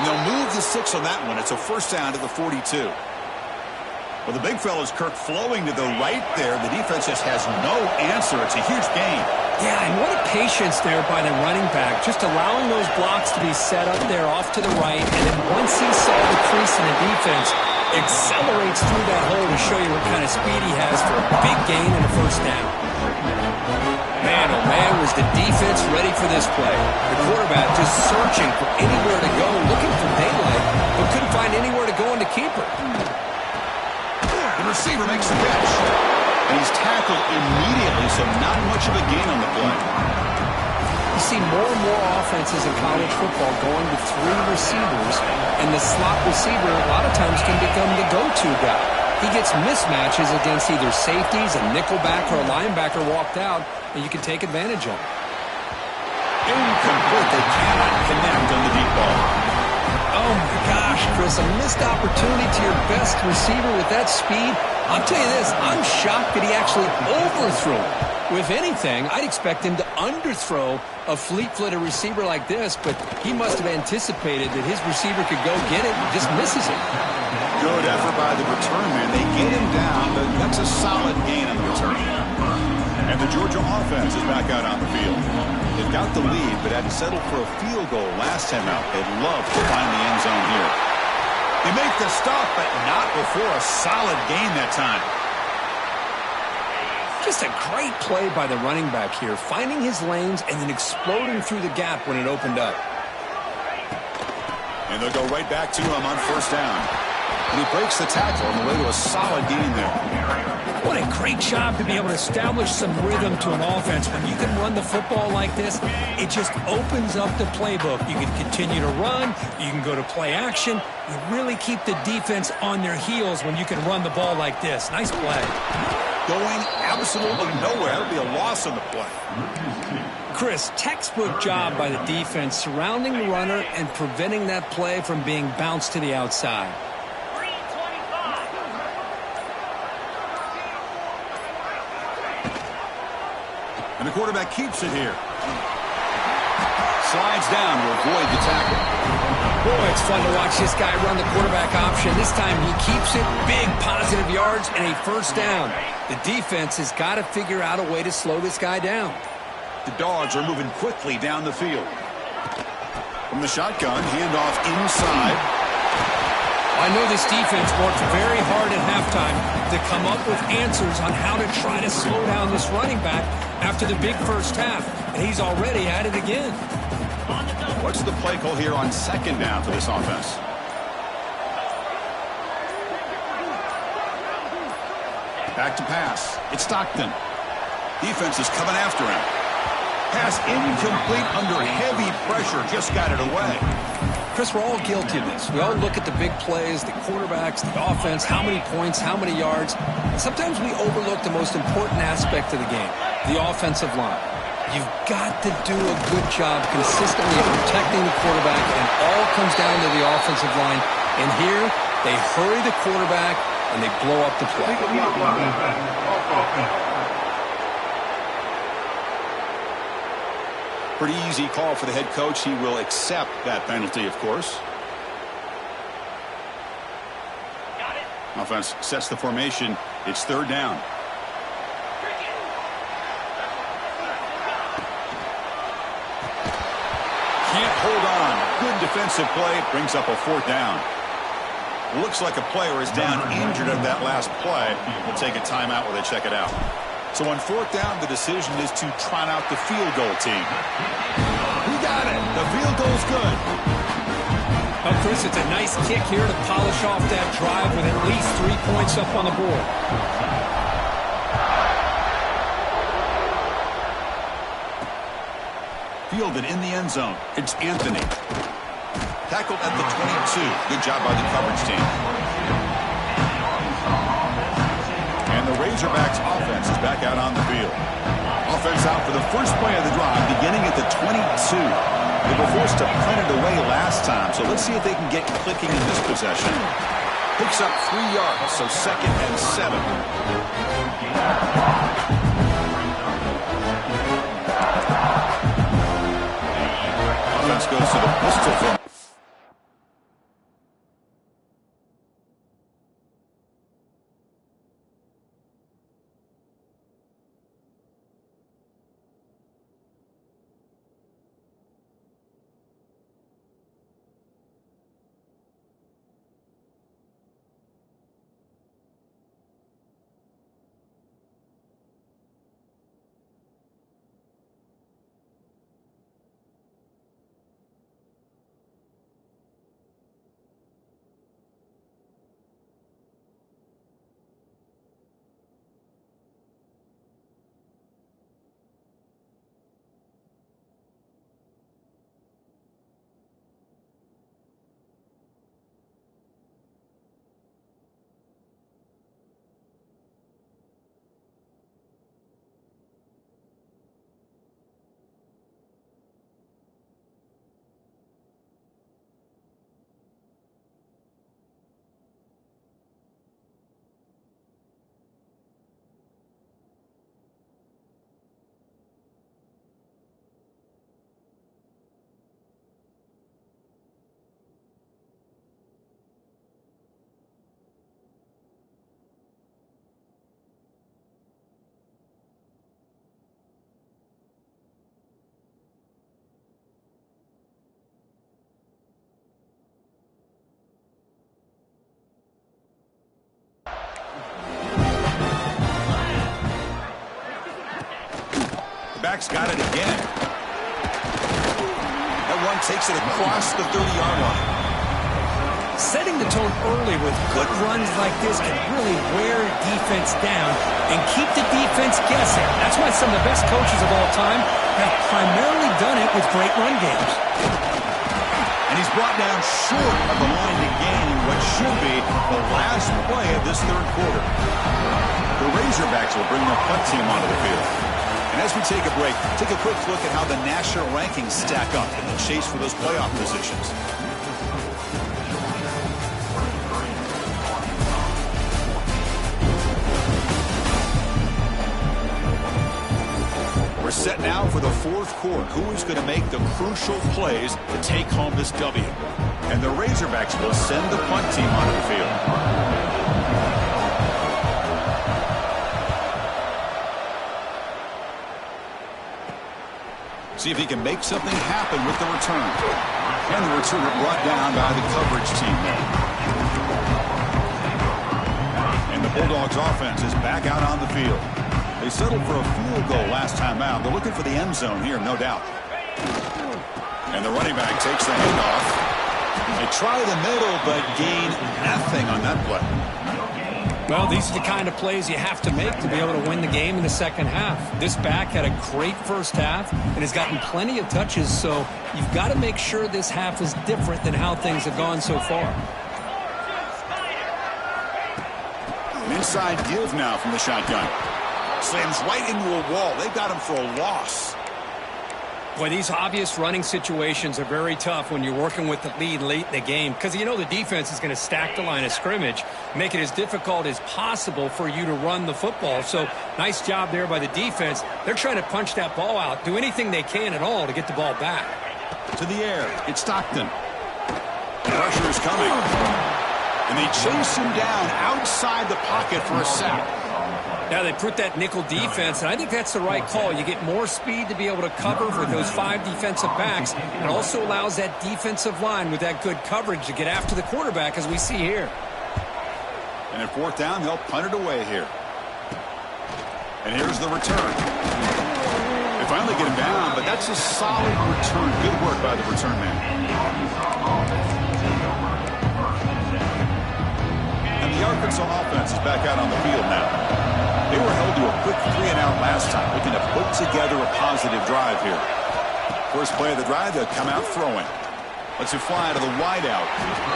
And they'll move the 6 on that one. It's a first down to the 42. Well, the big fella's Kirk flowing to the right there. The defense just has no answer. It's a huge gain. Yeah, and what a patience there by the running back. Just allowing those blocks to be set up there off to the right. And then once he saw the crease in the defense, accelerates through that hole to show you what kind of speed he has for a big gain and a first down. Man, oh man, was the defense ready for this play. The quarterback just searching for anywhere to go, looking for daylight, but couldn't find anywhere to go in the keeper. The receiver makes the catch. And he's tackled immediately, so not much of a gain on the play. You see more and more offenses in college football going with 3 receivers, and the slot receiver a lot of times can become the go-to guy. He gets mismatches against either safeties, a nickelback, or a linebacker walked out, and you can take advantage of it. Incomplete. They cannot connect on the deep ball. Oh, my gosh, Chris, a missed opportunity to your best receiver with that speed. I'll tell you this, I'm shocked that he actually overthrew it. With anything, I'd expect him to underthrow a fleet-footed receiver like this, but he must have anticipated that his receiver could go get it and just misses it. Good effort by the return man. They get him down, but that's a solid gain on the return. And the Georgia offense is back out on the field. They've got the lead, but had to settle for a field goal last time out. They'd love to find the end zone here. They make the stop, but not before a solid gain that time. Just a great play by the running back here, finding his lanes and then exploding through the gap when it opened up. And they'll go right back to him on first down. And he breaks the tackle on the way to a solid gain there. What a great job to be able to establish some rhythm to an offense. When you can run the football like this, it just opens up the playbook. You can continue to run. You can go to play action. You really keep the defense on their heels when you can run the ball like this. Nice play. Going absolutely nowhere. That would be a loss on the play. Chris, textbook job by the defense surrounding the runner and preventing that play from being bounced to the outside. And the quarterback keeps it here. Slides down to avoid the tackle. Boy, it's fun to watch this guy run the quarterback option. This time he keeps it. Big positive yards and a first down. The defense has got to figure out a way to slow this guy down. The Dogs are moving quickly down the field. From the shotgun, handoff inside. I know this defense worked very hard at halftime to come up with answers on how to try to slow down this running back after the big first half. And he's already at it again. What's the play call here on second down for this offense? Back to pass. It's Stockton. Defense is coming after him. Pass incomplete under heavy pressure. Just got it away. Chris, we're all guilty of this. We all look at the big plays, the quarterbacks, the offense, how many points, how many yards. Sometimes we overlook the most important aspect of the game, the offensive line. You've got to do a good job consistently of protecting the quarterback, and it all comes down to the offensive line. And here, they hurry the quarterback, and they blow up the play. Pretty easy call for the head coach. He will accept that penalty, of course. Offense sets the formation. It's third down. Can't hold on. Good defensive play. Brings up a fourth down. Looks like a player is down injured at that last play. We'll take a timeout while they check it out. So on fourth down, the decision is to trot out the field goal team. We got it. The field goal's good. Well, Chris, it's a nice kick here to polish off that drive with at least 3 points up on the board. Fielded in the end zone. It's Anthony. Tackled at the 22. Good job by the coverage team. And the Razorbacks offense is back out on the field. Offense out for the first play of the drive, beginning at the 22. They were forced to punt it away last time, so let's see if they can get clicking in this possession. Picks up 3 yards, so 2nd and 7. Offense goes to the pistol from. Backs got it again. That one takes it across the 30-yard line. Setting the tone early with good runs like this can really wear defense down and keep the defense guessing. That's why some of the best coaches of all time have primarily done it with great run games. And he's brought down short of the line to gain what should be the last play of this third quarter. The Razorbacks will bring their punt team onto the field. And as we take a break, take a quick look at how the national rankings stack up in the chase for those playoff positions. We're set now for the fourth quarter. Who is going to make the crucial plays to take home this W? And the Razorbacks will send the punt team onto the field. See if he can make something happen with the return. And the returner brought down by the coverage team there. And the Bulldogs offense is back out on the field. They settled for a field goal last time out. They're looking for the end zone here, no doubt. And the running back takes the handoff. They try the middle, but gain nothing on that play. Well, these are the kind of plays you have to make to be able to win the game in the second half. This back had a great first half and has gotten plenty of touches, so you've got to make sure this half is different than how things have gone so far. An inside give now from the shotgun. Slams right into a wall. They've got him for a loss. Boy, these obvious running situations are very tough when you're working with the lead late in the game because you know the defense is going to stack the line of scrimmage, make it as difficult as possible for you to run the football. So nice job there by the defense. They're trying to punch that ball out, do anything they can at all to get the ball back. To the air, it's Stockton. Pressure is coming. And they chase him down outside the pocket for a sack. Now they put that nickel defense, and I think that's the right call. You get more speed to be able to cover for those 5 defensive backs. It also allows that defensive line with that good coverage to get after the quarterback, as we see here. And at fourth down, they'll punt it away here. And here's the return. They finally get him down, but that's a solid return. Good work by the return man. is back out on the field now. They were held to a quick 3-and-out last time, looking to put together a positive drive here. First play of the drive, they'll come out throwing. Let's it fly to the wideout.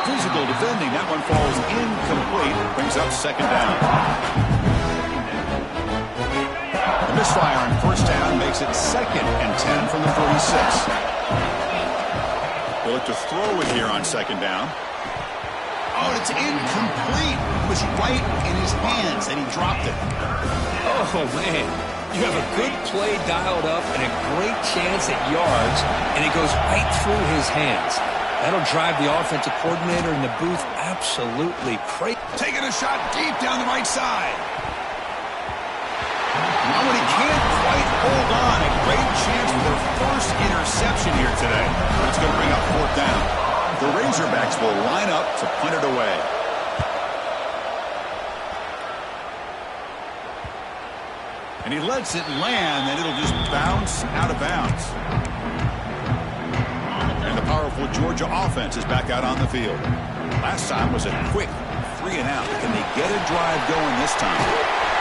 Physical defending. That one falls incomplete. Brings up second down. The misfire on first down makes it 2nd and 10 from the 46. They'll look to throw it here on second down. Oh, it's incomplete. It was right in his hands, and he dropped it. Oh, man. You have a good play dialed up and a great chance at yards, and it goes right through his hands. That'll drive the offensive coordinator in the booth absolutely crazy. Taking a shot deep down the right side. Now when he can't quite hold on, a great chance for their first interception here today. That's going to bring up 4th down. The Razorbacks will line up to punt it away. And he lets it land, and it'll just bounce out of bounds. And the powerful Georgia offense is back out on the field. Last time was a quick 3-and-out. Can they get a drive going this time?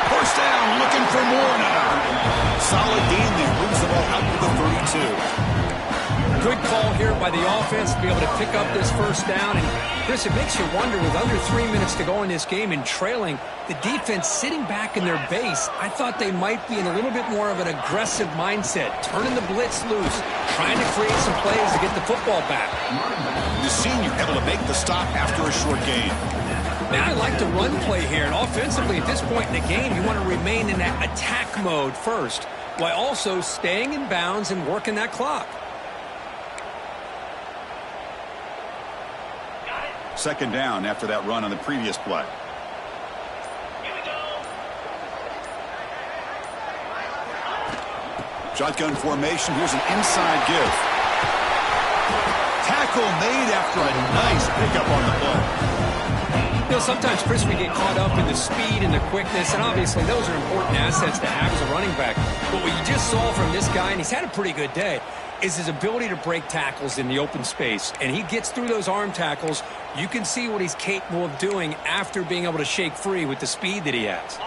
First down, looking for more now. Solid gain there. Moves the ball out to the 32. Good call here by the offense to be able to pick up this first down. And, Chris, it makes you wonder, with under 3 minutes to go in this game and trailing, the defense sitting back in their base, I thought they might be in a little bit more of an aggressive mindset, turning the blitz loose, trying to create some plays to get the football back. The senior able to make the stop after a short gain. Now, I like the run play here, and offensively at this point in the game, you want to remain in that attack mode first, while also staying in bounds and working that clock. Second down after that run on the previous play. Shotgun formation. Here's an inside give. Tackle made after a nice pickup on the play. You know, sometimes, Chris, we get caught up in the speed and the quickness, and obviously those are important assets to have as a running back. But what you just saw from this guy, and he's had a pretty good day, is his ability to break tackles in the open space. And he gets through those arm tackles. You can see what he's capable of doing after being able to shake free with the speed that he has.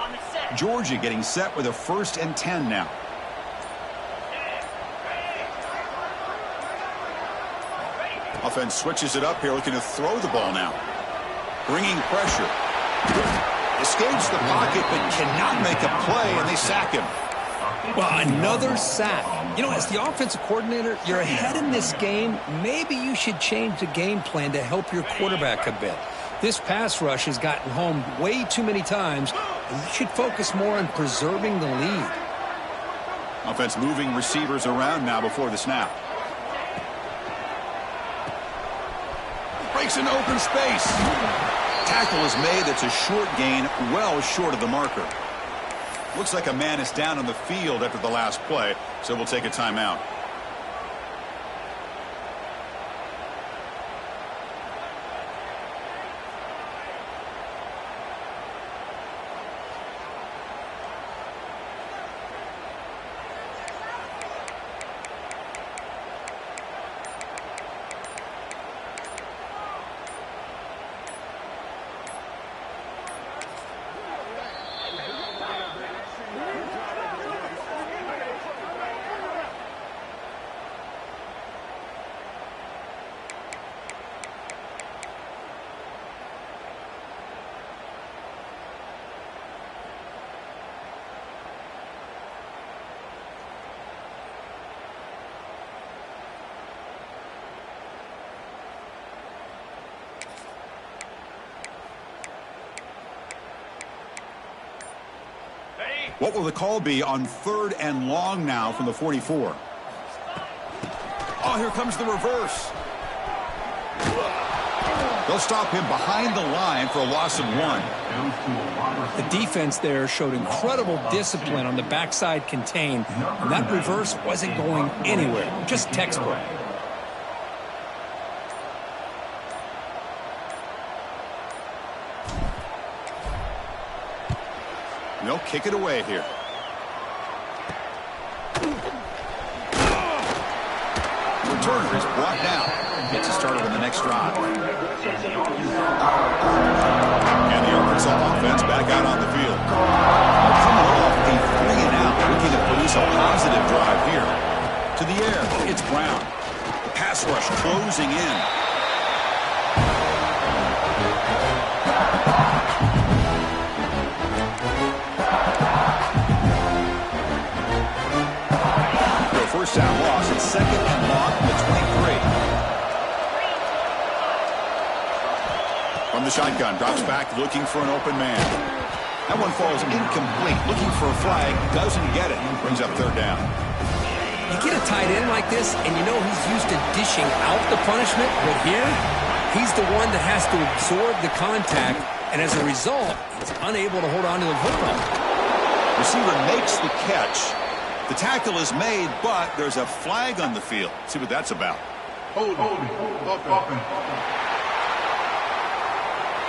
Georgia getting set with a 1st and 10 now. Offense switches it up here, looking to throw the ball now. Bringing pressure. Escapes the pocket, but cannot make a play, and they sack him. Well, another sack. You know, as the offensive coordinator, you're ahead in this game. Maybe you should change the game plan to help your quarterback a bit. This pass rush has gotten home way too many times, and you should focus more on preserving the lead. Offense moving receivers around now before the snap. Breaks into open space. Tackle is made. That's a short gain, well short of the marker. Looks like a man is down on the field after the last play, so we'll take a timeout. What will the call be on 3rd and long now from the 44? Oh, here comes the reverse. They'll stop him behind the line for a loss of 1. The defense there showed incredible discipline on the backside contain, and that reverse wasn't going anywhere, just textbook. And they'll kick it away here. Returner is brought down. Gets us started on the next drive. And the Arkansas offense back out on the field. Coming off a 3-and-out, looking to produce a positive drive here. To the air, it's Brown. The pass rush closing in. First down loss. It's 2nd and long from the 23. From the shotgun, drops back looking for an open man. That one falls incomplete. Looking for a flag, doesn't get it. Brings up 3rd down. You get a tight end like this, and you know he's used to dishing out the punishment, but here, he's the one that has to absorb the contact, and as a result, he's unable to hold on to the football. Receiver makes the catch. The tackle is made, but there's a flag on the field. See what that's about. Hold.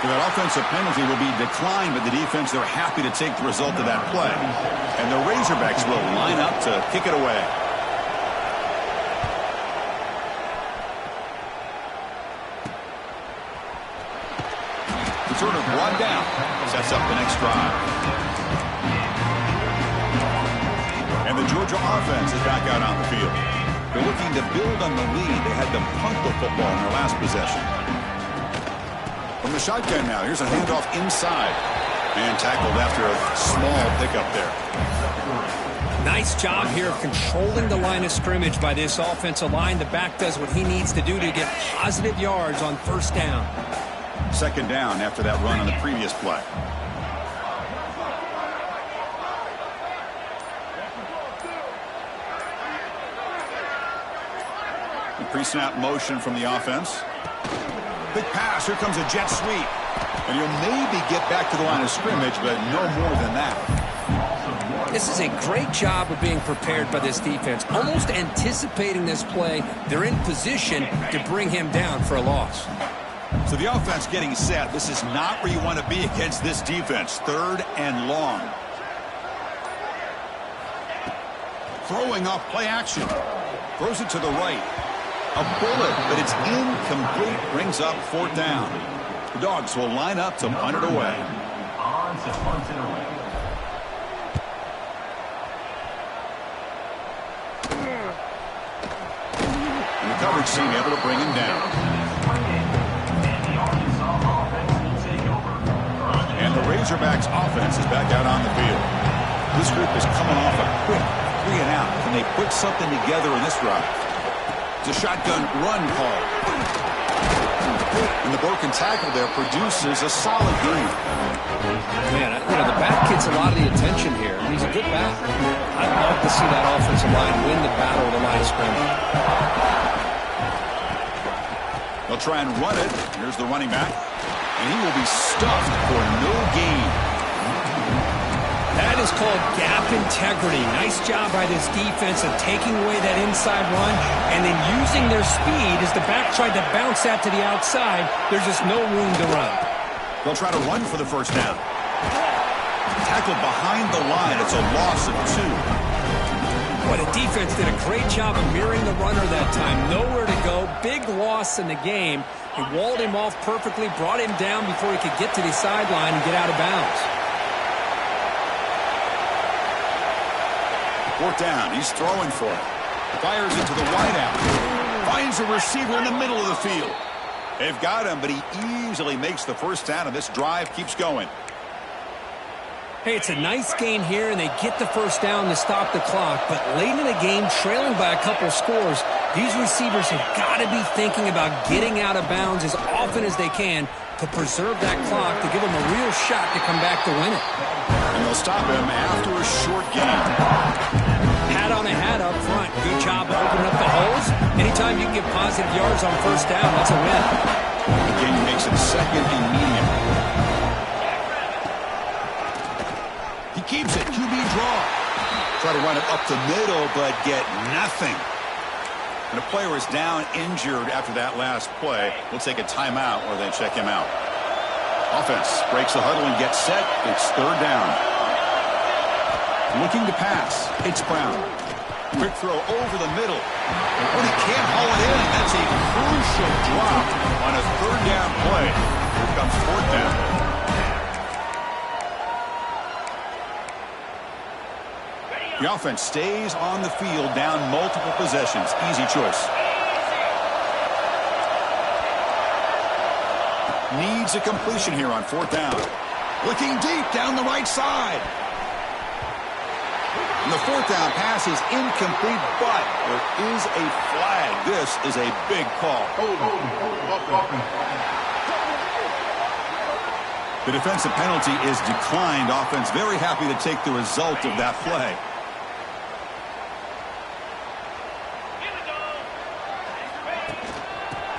That offensive penalty will be declined by the defense. They're happy to take the result of that play. And the Razorbacks will line up to kick it away. Returner brought down. Sets up the next drive. And the Georgia offense is back out on the field. They're looking to build on the lead. They had to punt the football in their last possession. From the shotgun now, here's a handoff inside. And tackled after a small pickup there. Nice job here of controlling the line of scrimmage by this offensive line. The back does what he needs to do to get positive yards on 1st down. 2nd down after that run on the previous play. Pre-snap motion from the offense. Big pass. Here comes a jet sweep. And you'll maybe get back to the line of scrimmage, but no more than that. This is a great job of being prepared by this defense. Almost anticipating this play. They're in position to bring him down for a loss. So the offense getting set. This is not where you want to be against this defense. 3rd and long. Throwing off play action. Throws it to the right. A bullet, but it's incomplete. Brings up 4th down. The Dogs will line up to punt it away. And the coverage team able to bring him down. And the Razorbacks offense is back out on the field. This group is coming off a quick 3-and-out. Can they put something together in this drive? It's a shotgun run call. And the broken tackle there produces a solid game. Man, the back gets a lot of the attention here. He's a good back. I'd love to see that offensive line win the battle of the line of scrimmage. They'll try and run it. Here's the running back. And he will be stuffed for no gain. That is called gap integrity. Nice job by this defense of taking away that inside run and then using their speed as the back tried to bounce that to the outside. There's just no room to run. They'll try to run for the 1st down. Tackled behind the line. It's a loss of 2. Boy, the defense did a great job of mirroring the runner that time. Nowhere to go. Big loss in the game. He walled him off perfectly, brought him down before he could get to the sideline and get out of bounds. 4th down. He's throwing for it. Fires it to the wideout. Finds a receiver in the middle of the field. They've got him, but he easily makes the 1st down, and this drive keeps going. Hey, it's a nice gain here, and they get the 1st down to stop the clock. But late in the game, trailing by a couple scores, these receivers have got to be thinking about getting out of bounds as often as they can to preserve that clock, to give them a real shot to come back to win it. And they'll stop him after a short gain. Hat on a hat up front. Good job of opening up the holes. Anytime you can get positive yards on 1st down, that's a win. Again, he makes it 2nd and medium. He keeps it. QB draw. Try to run it up the middle, but get nothing. And a player is down injured after that last play. We'll take a timeout or they check him out. Offense breaks the huddle and gets set. It's 3rd down. Looking to pass. It's Brown. Quick throw over the middle. But he can't haul it in. That's a crucial drop on a 3rd down play. Here comes 4th down. The offense stays on the field, down multiple possessions. Easy choice. Needs a completion here on 4th down. Looking deep down the right side. And the 4th down pass is incomplete, but there is a flag. This is a big call. The defensive penalty is declined. Offense very happy to take the result of that play.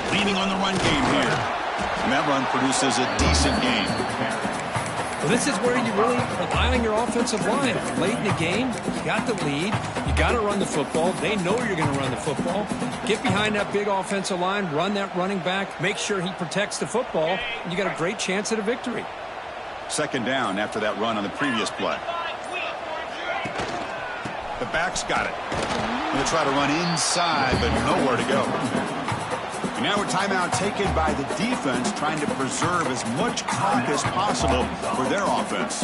Leaning on the run game here. And that run produces a decent gain. Well, this is where you really rely on your offensive line. Late in the game, you got the lead. You got to run the football. They know you're going to run the football. Get behind that big offensive line, run that running back, make sure he protects the football, and you got a great chance at a victory. 2nd down after that run on the previous play. The back's got it. Going to try to run inside, but nowhere to go. And now a timeout taken by the defense, trying to preserve as much clock as possible for their offense.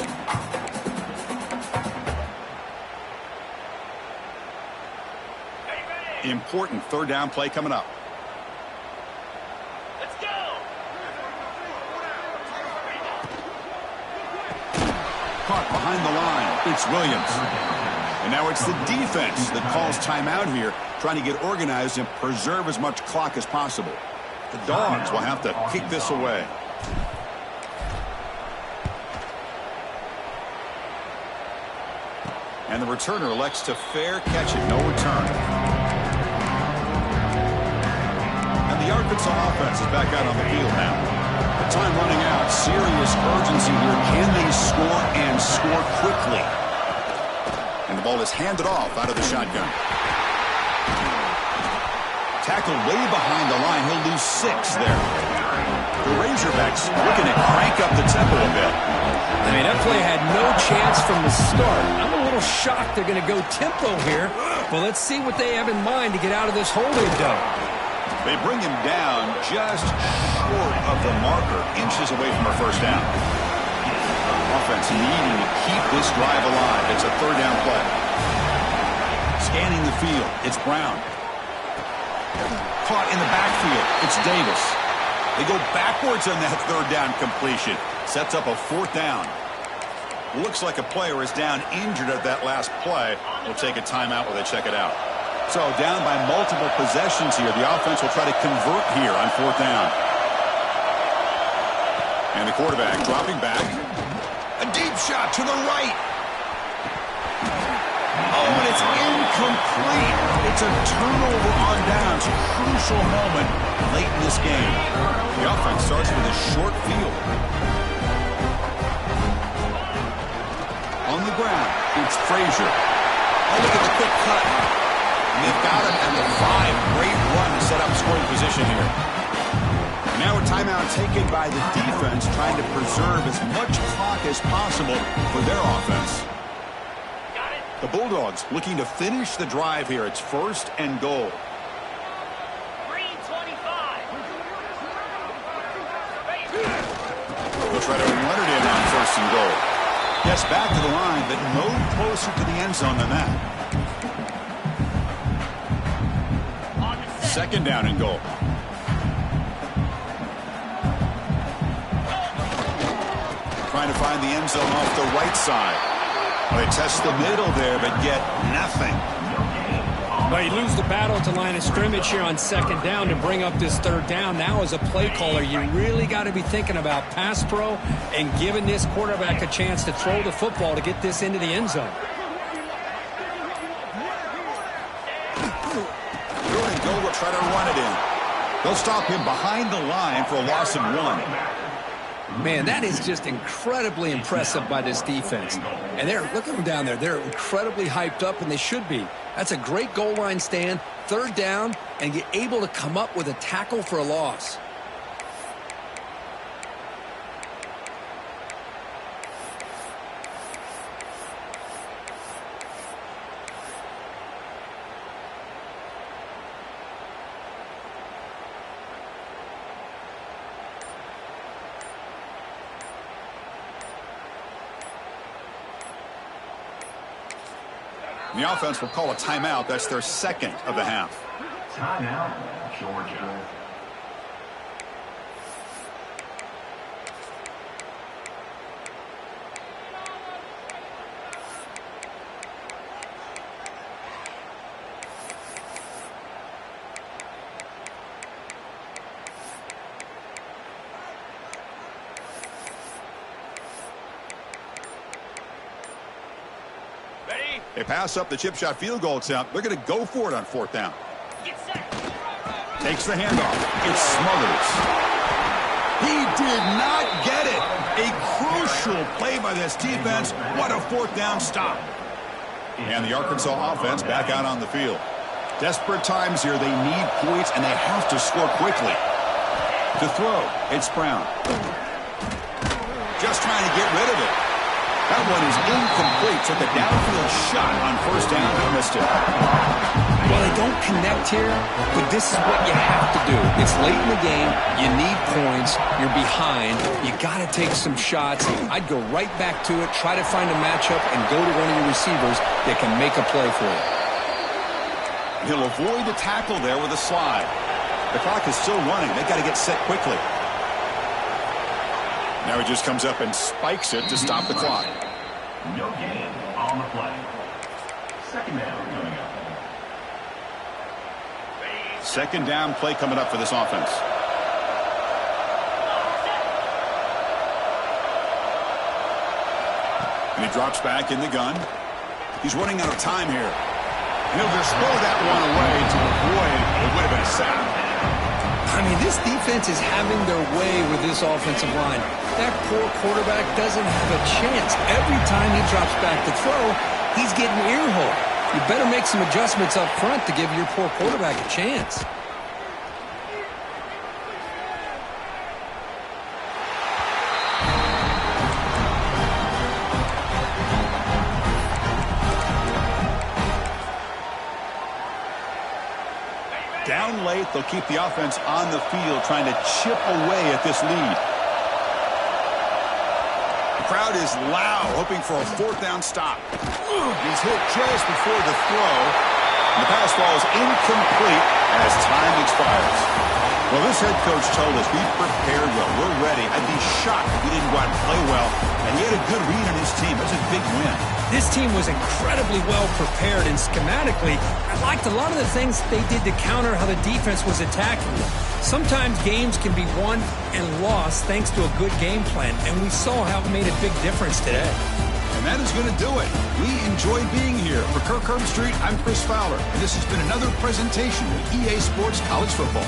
Important 3rd down play coming up. Let's go. Caught behind the line. It's Williams. And now it's the defense that calls timeout here, trying to get organized and preserve as much clock as possible. The Dogs will have to kick this away. And the returner elects to fair catch it. No return. And the Arkansas offense is back out on the field now. The time running out. Serious urgency here. Can they score and score quickly? And the ball is handed off out of the shotgun. Tackled way behind the line. He'll lose 6 there. The Razorbacks looking to crank up the tempo a bit. I mean, that play had no chance from the start. I'm a little shocked they're going to go tempo here. But let's see what they have in mind to get out of this hole they've done. They bring him down just short of the marker, inches away from our 1st down. Offense needing to keep this drive alive. It's a 3rd down play. Scanning the field. It's Brown. Caught in the backfield. It's Davis. They go backwards on that 3rd down completion. Sets up a 4th down. Looks like a player is down injured at that last play. We'll take a timeout while they check it out. So down by multiple possessions here. The offense will try to convert here on 4th down. And the quarterback dropping back. A deep shot to the right. Oh, and it's incomplete. It's a turnover on downs. Crucial moment late in this game. The offense starts with a short field. On the ground, it's Frazier. Oh, look at the quick cut. And they've got him at the 5. Great run to set up scoring position here. And now a timeout taken by the defense, trying to preserve as much clock as possible for their offense. The Bulldogs looking to finish the drive here. It's 1st and goal. Green 25. They'll try to run it in on 1st and goal. Yes, back to the line, but no closer to the end zone than that. 2nd down and goal. Trying to find the end zone off the right side. They test the middle there, but get nothing. Well, you lose the battle at the line of scrimmage here on 2nd down to bring up this 3rd down. Now, as a play caller, you really got to be thinking about pass pro and giving this quarterback a chance to throw the football to get this into the end zone. 3rd and goal will try to run it in. They'll stop him behind the line for a loss of 1. Man, that is just incredibly impressive by this defense. And look at them down there. They're incredibly hyped up, and they should be. That's a great goal line stand, 3rd down, and get able to come up with a tackle for a loss. The offense will call a timeout. That's their second of the half. Timeout, Georgia. They pass up the chip shot field goal attempt. They're going to go for it on 4th down. Takes the handoff. It smothers. He did not get it. A crucial play by this defense. What a 4th down stop. And the Arkansas offense back out on the field. Desperate times here. They need points, and they have to score quickly. To throw, it's Brown. Just trying to get rid of it. That one is incomplete. Took a downfield shot on 1st down and missed it. Well, they don't connect here, but this is what you have to do. It's late in the game. You need points. You're behind. You got to take some shots. I'd go right back to it, try to find a matchup, and go to one of your receivers that can make a play for you. He'll avoid the tackle there with a slide. The clock is still running. They've got to get set quickly. Now he just comes up and spikes it to stop the clock. No gain on the play. 2nd down coming up. 2nd down play coming up for this offense. And he drops back in the gun. He's running out of time here. And he'll just throw that one away to avoid what would have been a sack. I mean, this defense is having their way with this offensive line. That poor quarterback doesn't have a chance. Every time he drops back to throw, he's getting earholed. You better make some adjustments up front to give your poor quarterback a chance. Down late, they'll keep the offense on the field trying to chip away at this lead. The crowd is loud, hoping for a 4th down stop. He's hit just before the throw. And the pass falls incomplete as time expires. Well, this head coach told us we prepared well. We're ready. I'd be shocked if we didn't go out and play well. And he had a good read on his team. That's a big win. This team was incredibly well prepared, and schematically, I liked a lot of the things they did to counter how the defense was attacking them. Sometimes games can be won and lost thanks to a good game plan, and we saw how it made a big difference today. And that is going to do it. We enjoy being here. For Kirk Herbstreit, I'm Chris Fowler, and this has been another presentation of EA Sports College Football.